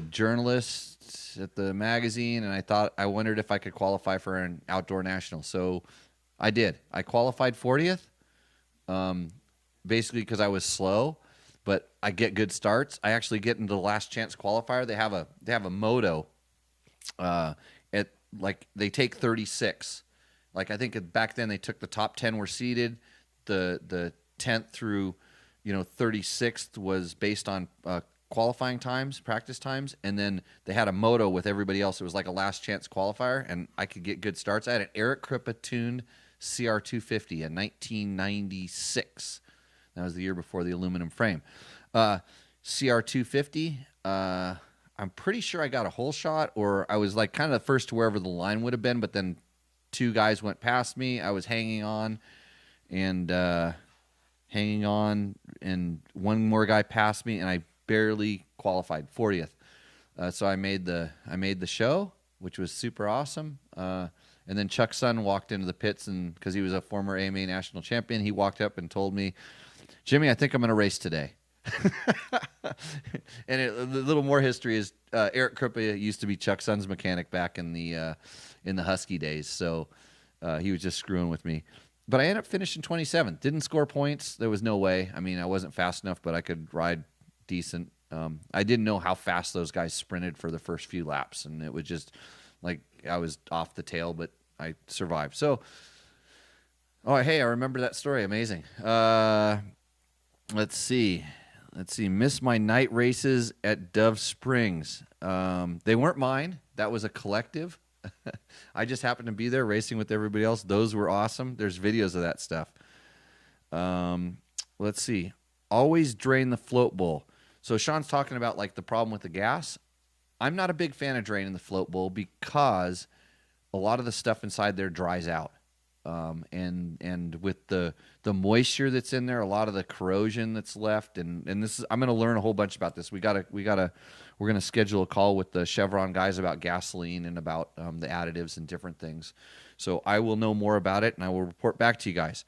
journalist at the magazine, and I wondered if I could qualify for an outdoor national. So I did. I qualified 40th, basically because I was slow, but I get good starts. I actually get into the last chance qualifier. They have a moto. They take 36. Like I think back then they took the top 10 were seeded. The 10th through 36th was based on qualifying times, practice times, and then they had a moto with everybody else. It was like a last chance qualifier, and I could get good starts. I had an Eric Krippa tuned CR250 in 1996. That was the year before the aluminum frame. CR250, I'm pretty sure I got a hole shot, or I was like kind of the first to wherever the line would have been, but then two guys went past me. I was hanging on, and one more guy passed me, and I barely qualified 40th. So I made the show, which was super awesome. And then Chuck Sun walked into the pits, and because he was a former AMA national champion, he walked up and told me, "Jimmy, I think I'm going to race today." And a little more history is Eric Krippa used to be Chuck Sun's mechanic back in the Husky days, so he was just screwing with me. but I ended up finishing 27th. Didn't score points. There was no way. I mean, I wasn't fast enough, but I could ride decent. I didn't know how fast those guys sprinted for the first few laps, and it was just like I was off the tail, but I survived. So, oh, hey, I remember that story. Amazing. Let's see. Missed my night races at Dove Springs. They weren't mine. That was a collective. I just happened to be there racing with everybody else. Those were awesome. There's videos of that stuff. Let's see. Always drain the float bowl. So Sean's talking about like the problem with the gas. I'm not a big fan of draining the float bowl because a lot of the stuff inside there dries out. And with the moisture that's in there, a lot of the corrosion that's left, and this is, I'm going to learn a whole bunch about this. We're going to schedule a call with the Chevron guys about gasoline and about the additives and different things. So I will know more about it, and I will report back to you guys.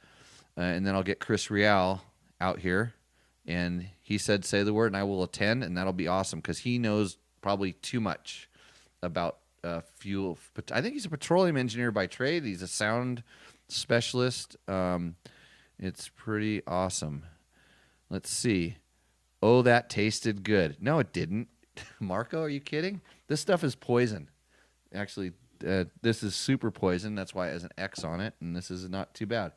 And then I'll get Chris Real out here, and he said, say the word, and I will attend, and that'll be awesome because he knows probably too much about fuel. But I think he's a petroleum engineer by trade. He's a sound specialist. It's pretty awesome. Let's see. Oh, that tasted good. No, it didn't. Marco, are you kidding? This stuff is poison. Actually, this is super poison. That's why it has an X on it, and this is not too bad.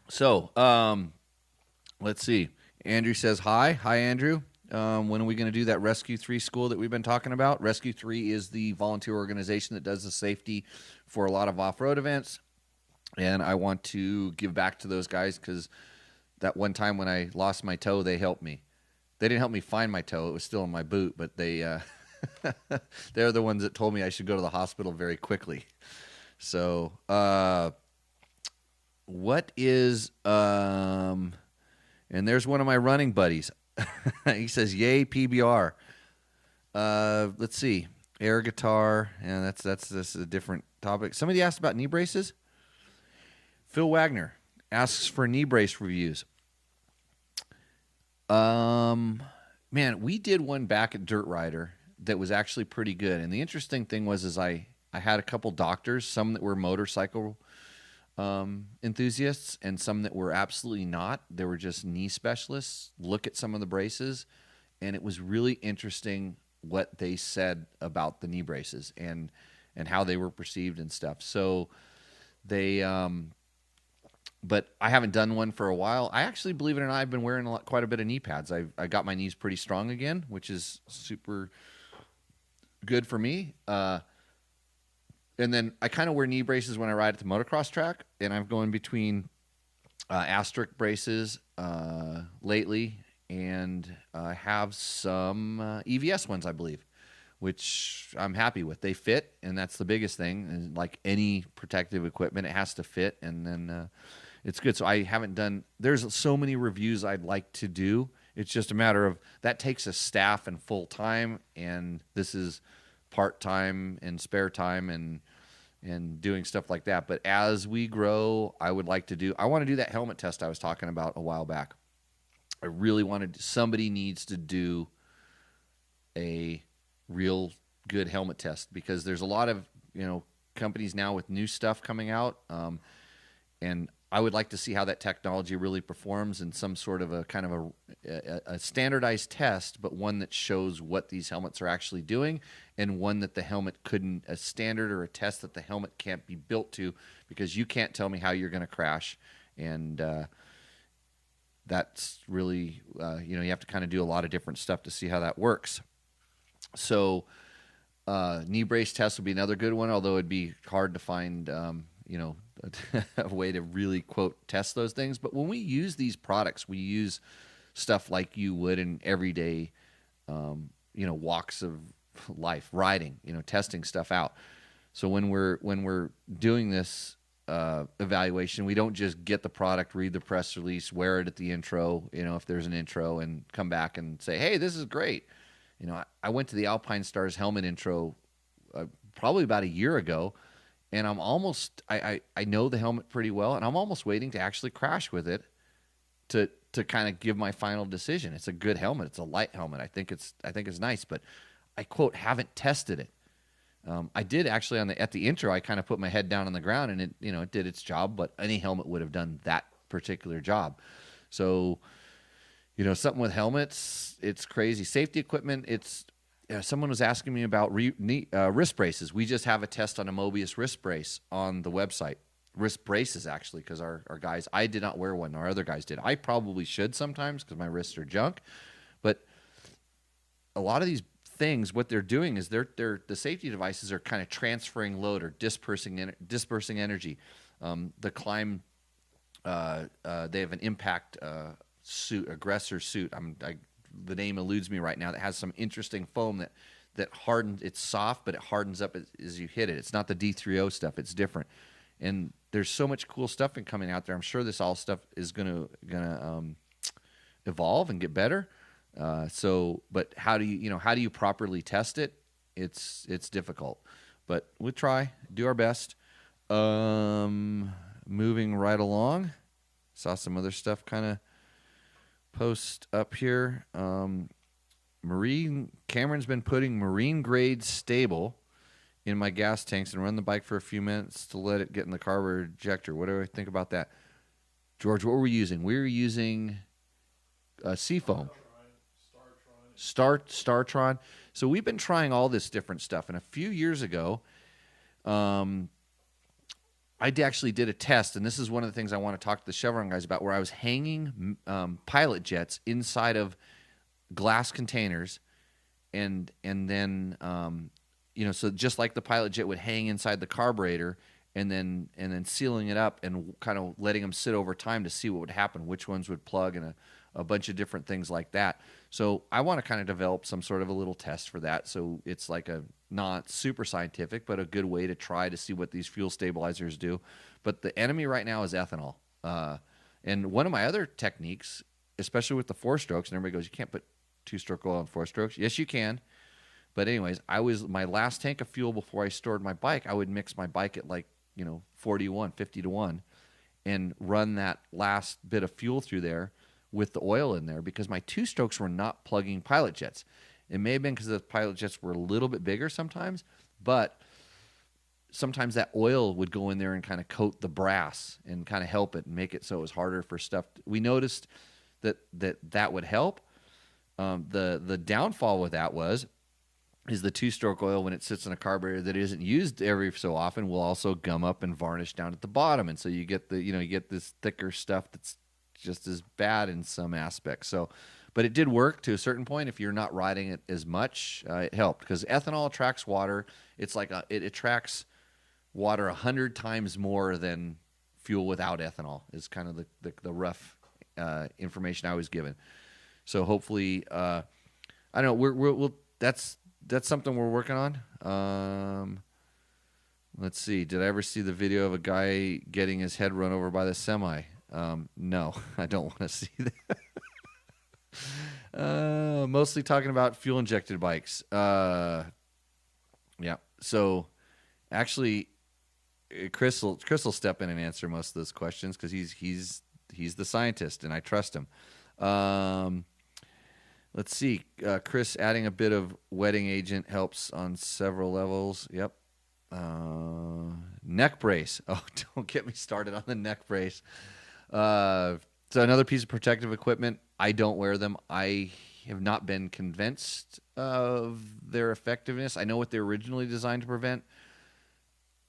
So, let's see. Andrew says hi. Hi, Andrew. When are we going to do that Rescue 3 school that we've been talking about? Rescue 3 is the volunteer organization that does the safety for a lot of off-road events. And I want to give back to those guys because that one time when I lost my toe, they helped me. They didn't help me find my toe. It was still in my boot, but they're the ones that told me I should go to the hospital very quickly. So, what is, and there's one of my running buddies. He says, yay, PBR. Let's see. Air guitar. And that's a different topic. Somebody asked about knee braces. Phil Wagner asks for knee brace reviews. Man, we did one back at Dirt Rider that was actually pretty good. And the interesting thing was I had a couple doctors, some that were motorcycle enthusiasts and some that were absolutely not. They were just knee specialists. Look at some of the braces, and it was really interesting what they said about the knee braces and how they were perceived and stuff. So they, but I haven't done one for a while. I actually, believe it or not, I've been wearing quite a bit of knee pads. I got my knees pretty strong again, which is super good for me. And then I kind of wear knee braces when I ride at the motocross track, and I'm going between Asterisk braces lately, and I have some EVS ones, I believe, which I'm happy with. They fit, and that's the biggest thing. And like any protective equipment, it has to fit, and then it's good. So I haven't done – there's so many reviews I'd like to do. It's just a matter of that takes a staff and full-time, and this is – part-time and spare time and doing stuff like that. But as we grow, I want to do that helmet test I was talking about a while back. I really somebody needs to do a real good helmet test because there's a lot of, companies now with new stuff coming out. And I would like to see how that technology really performs in some sort of a kind of a standardized test, but one that shows what these helmets are actually doing, and one that the helmet a standard or a test that the helmet can't be built to, because you can't tell me how you're going to crash. And that's really, you have to kind of do a lot of different stuff to see how that works. So knee brace test would be another good one, although it'd be hard to find, a way to really, quote, test those things. But when we use these products, we use stuff like you would in everyday, walks of life, riding, testing stuff out. So when we're doing this evaluation, we don't just get the product, read the press release, wear it at the intro, if there's an intro, and come back and say, hey, this is great. I went to the Alpine Stars helmet intro probably about a year ago, and I'm almost I know the helmet pretty well, and I'm almost waiting to actually crash with it to kind of give my final decision. It's a good helmet. It's a light helmet. I think it's nice, but I, quote, haven't tested it. I did actually at the intro. I kind of put my head down on the ground, and it did its job. But any helmet would have done that particular job. So, something with helmets, it's crazy. Safety equipment, someone was asking me about wrist braces. We just have a test on a Mobius wrist brace on the website. Wrist braces, actually, because our guys, I did not wear one. Our other guys did. I probably should sometimes because my wrists are junk. But a lot of these things, what they're doing is the safety devices are kind of transferring load or dispersing energy. The Climb, they have an impact suit, aggressor suit. The name eludes me right now. That has some interesting foam that hardens. It's soft, but it hardens up as you hit it. It's not the D3O stuff. It's different. And there's so much cool stuff coming out there. I'm sure this all stuff is gonna evolve and get better. But how do you properly test it? It's difficult, but we'll try, do our best. Moving right along, saw some other stuff kind of post up here. Cameron's been putting marine grade stable in my gas tanks and run the bike for a few minutes to let it get in the carburetor ejector. What do I think about that? George, what were we using? We were using Seafoam. Startron. So we've been trying all this different stuff. And a few years ago, I actually did a test, and this is one of the things I want to talk to the Chevron guys about, where I was hanging pilot jets inside of glass containers, and then so just like the pilot jet would hang inside the carburetor, and then sealing it up and kind of letting them sit over time to see what would happen, which ones would plug, and a bunch of different things like that. So I want to kind of develop some sort of a little test for that. So it's like a not super scientific, but a good way to try to see what these fuel stabilizers do. But the enemy right now is ethanol. And one of my other techniques, especially with the 4-strokes, and everybody goes, you can't put 2-stroke oil on 4-strokes. Yes, you can. But anyways, my last tank of fuel before I stored my bike, I would mix my bike at 40 to 1, 50 to 1, and run that last bit of fuel through there with the oil in there, because my 2-strokes were not plugging pilot jets. It may have been because the pilot jets were a little bit bigger sometimes, but sometimes that oil would go in there and kind of coat the brass and kind of help it and make it so it was harder for stuff. We noticed that would help. The downfall with that is the 2-stroke oil, when it sits in a carburetor that isn't used every so often, will also gum up and varnish down at the bottom, and so you get this thicker stuff that's just as bad in some aspects. So, but it did work to a certain point. If you're not riding it as much, it helped, because ethanol attracts water. It's like it attracts water 100 times more than fuel without ethanol. Is kind of the rough information I was given. So hopefully, I don't know. We'll that's something we're working on. Let's see. Did I ever see the video of a guy getting his head run over by the semi? No, I don't want to see that. Mostly talking about fuel injected bikes. Yeah. So actually, Chris will step in and answer most of those questions, because he's the scientist and I trust him. Let's see. Chris, adding a bit of wetting agent helps on several levels. Yep. Neck brace. Oh, don't get me started on the neck brace. So another piece of protective equipment. I don't wear them. I have not been convinced of their effectiveness. I know what they're originally designed to prevent.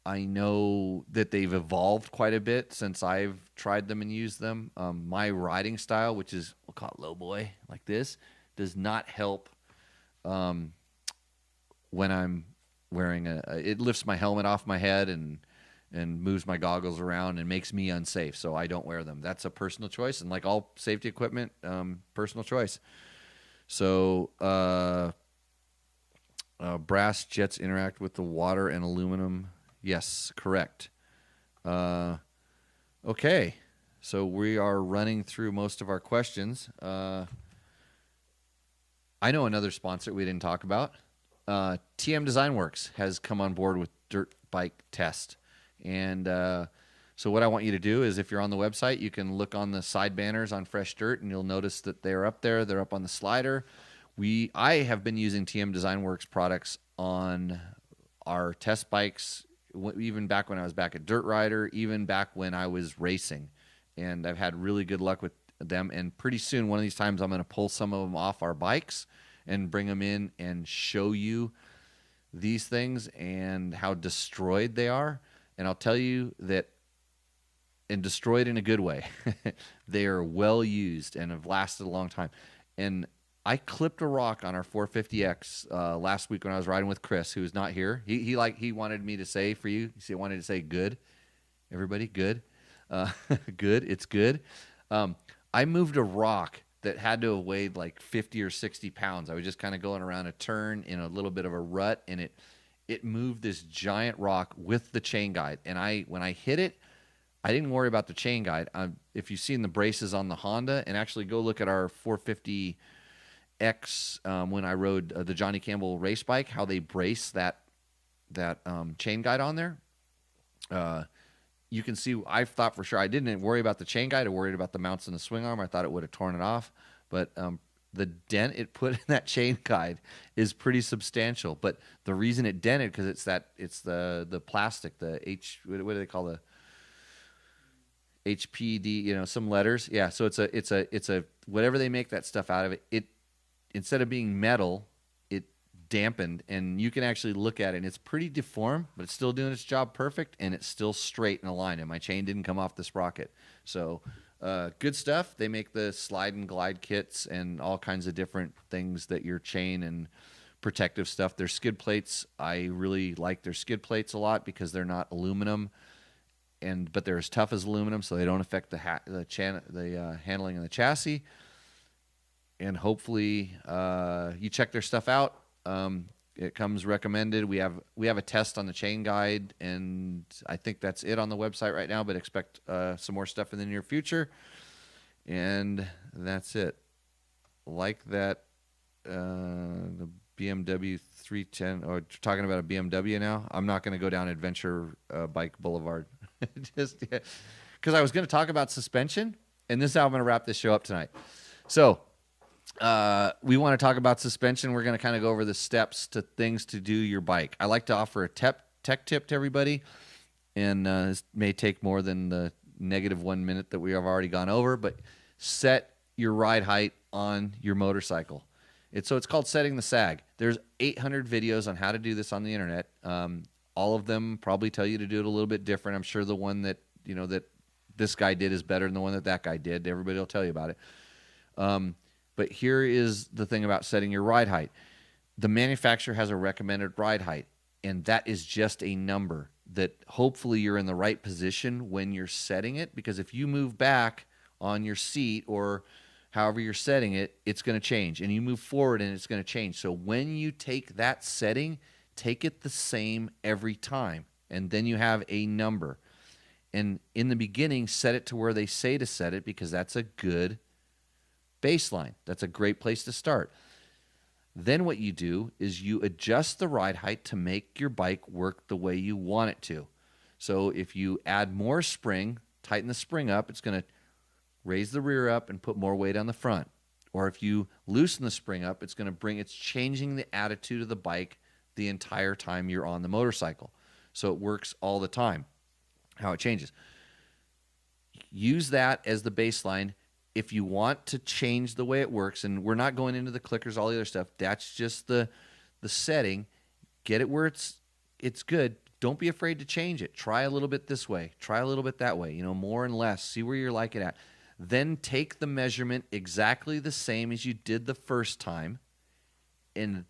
I know that they've evolved quite a bit since I've tried them and used them. My riding style, which is, we'll call it low boy, like this, does not help when I'm wearing it lifts my helmet off my head and moves my goggles around and makes me unsafe, so I don't wear them. That's a personal choice, and like all safety equipment, personal choice. So brass jets interact with the water and aluminum. Yes, correct. Okay, so we are running through most of our questions. I know another sponsor we didn't talk about. TM Design Works has come on board with Dirt Bike Test. And so what I want you to do is, if you're on the website, you can look on the side banners on Fresh Dirt, and you'll notice that they're up there. They're up on the slider. I have been using TM Design Works products on are test bikes, even back when I was back at Dirt Rider, even back when I was racing. And I've had really good luck with them. And pretty soon, one of these times, I'm going to pull some of them off our bikes and bring them in and show you these things and how destroyed they are. And I'll tell you that, and destroyed in a good way, they are well used and have lasted a long time. And I clipped a rock on our 450X last week when I was riding with Chris, who's not here. He wanted me to say for you, he wanted to say good. Everybody, good. Good, it's good. I moved a rock that had to have weighed like 50 or 60 pounds. I was just kind of going around a turn in a little bit of a rut, and it moved this giant rock with the chain guide. And when I hit it, I didn't worry about the chain guide. If you've seen the braces on the Honda, and actually go look at our 450X when I rode the Johnny Campbell race bike, how they brace that chain guide on there. You can see I thought for sure I didn't worry about the chain guide. I worried about the mounts in the swing arm. I thought it would have torn it off. But the dent it put in that chain guide is pretty substantial. But the reason it dented, because it's the plastic, the what do they call the HPD, some letters. Yeah, so it's a whatever they make that stuff out of it. It, instead of being metal, it dampened, and you can actually look at it, and it's pretty deformed, but it's still doing its job perfect, and it's still straight in a line, and my chain didn't come off the sprocket. So good stuff. They make the slide and glide kits and all kinds of different things that your chain and protective stuff. Their skid plates, I really like their skid plates a lot because they're not aluminum, but they're as tough as aluminum, so they don't affect the handling of the chassis. And hopefully you check their stuff out. It comes recommended. We have a test on the chain guide, and I think that's it on the website right now, but expect some more stuff in the near future. And that's it. Like that, the BMW 310, or talking about a BMW now. I'm not going to go down Adventure Bike Boulevard. Just because I was going to talk about suspension, and this is how I'm going to wrap this show up tonight. So we want to talk about suspension. We're going to kind of go over the steps to things to do your bike. I like to offer a tech tip to everybody, and this may take more than the negative 1 minute that we have already gone over, but set your ride height on your motorcycle. It's called setting the sag. There's 800 videos on how to do this on the internet. All of them probably tell you to do it a little bit different. I'm sure the one that this guy did is better than the one that guy did. Everybody will tell you about it. But here is the thing about setting your ride height. The manufacturer has a recommended ride height, and that is just a number that hopefully you're in the right position when you're setting it, because if you move back on your seat or however you're setting it, it's going to change, and you move forward and it's going to change. So when you take that setting, take it the same every time, and then you have a number. And in the beginning, set it to where they say to set it, because that's a good baseline. That's a great place to start. Then what you do is you adjust the ride height to make your bike work the way you want it to. So if you add more spring, tighten the spring up, it's going to raise the rear up and put more weight on the front. Or if you loosen the spring up, it's changing the attitude of the bike the entire time you're on the motorcycle. So it works all the time, how it changes. Use that as the baseline. If you want to change the way it works, and we're not going into the clickers, all the other stuff, that's just the setting. Get it where it's good. Don't be afraid to change it. Try a little bit this way. Try a little bit that way. More and less. See where you're like it at. Then take the measurement exactly the same as you did the first time, and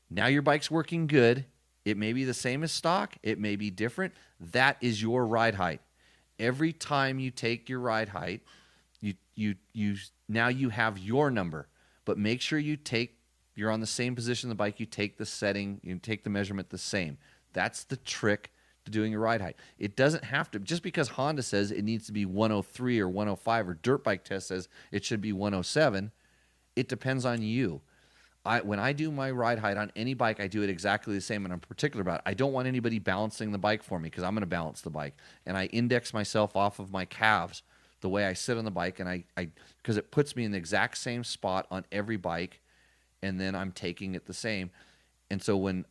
now your bike's working good. It may be the same as stock. It may be different. That is your ride height. Every time you take your ride height, now you have your number. But make sure you're on the same position of the bike. You take the setting, you take the measurement the same. That's the trick to doing your ride height. It doesn't have to, just because Honda says it needs to be 103 or 105, or Dirt Bike Test says it should be 107. It depends on you. When I do my ride height on any bike, I do it exactly the same, and I'm particular about it. I don't want anybody balancing the bike for me, because I'm going to balance the bike. And I index myself off of my calves the way I sit on the bike, and because it puts me in the exact same spot on every bike, and then I'm taking it the same. And so when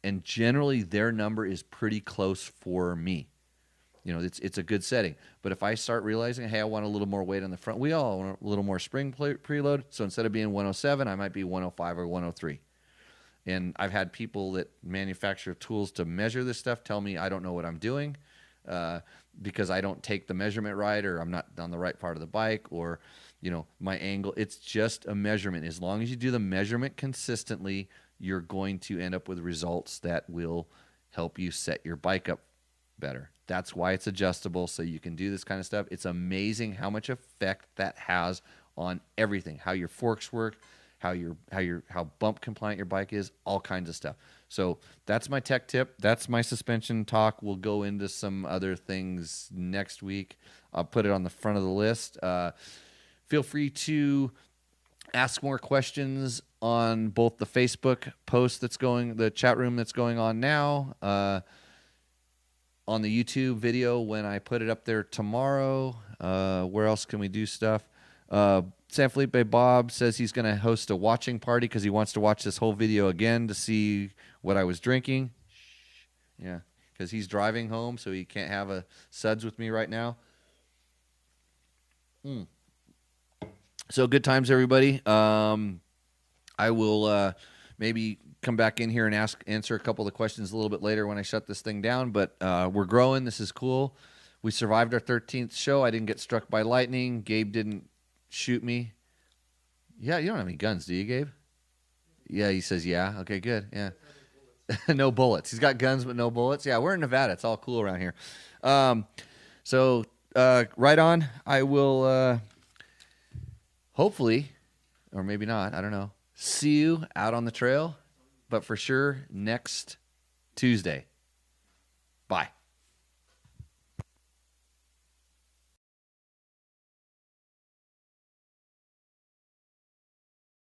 and generally their number is pretty close for me. You know, it's a good setting. But if I start realizing, hey, I want a little more weight on the front wheel, I want a little more spring preload, so instead of being 107, I might be 105 or 103. And I've had people that manufacture tools to measure this stuff tell me I don't know what I'm doing because I don't take the measurement right, or I'm not on the right part of the bike, or, you know, my angle. It's just a measurement. As long as you do the measurement consistently, you're going to end up with results that will help you set your bike up better. That's why it's adjustable, so you can do this kind of stuff. It's amazing how much effect that has on everything, how your forks work, how bump compliant your bike is, all kinds of stuff. So that's my tech tip. That's my suspension talk. We'll go into some other things next week. I'll put it on the front of the list. Feel free to ask more questions on both the Facebook post the chat room that's going on now, on the YouTube video when I put it up there tomorrow. Where else can we do stuff? San Felipe Bob says he's going to host a watching party because he wants to watch this whole video again to see what I was drinking. Yeah, because he's driving home, so he can't have a suds with me right now. So good times, everybody. I will maybe come back in here and answer a couple of the questions a little bit later when I shut this thing down. But we're growing. This is cool. We survived our 13th show. I didn't get struck by lightning. Gabe didn't shoot me. Yeah, you don't have any guns, do you, Gabe? Yeah, he says yeah. Okay, good. Yeah. No bullets. He's got guns but no bullets. Yeah, we're in Nevada. It's all cool around here. So right on. I will hopefully, or maybe not, I don't know, see you out on the trail, but for sure next Tuesday. Bye.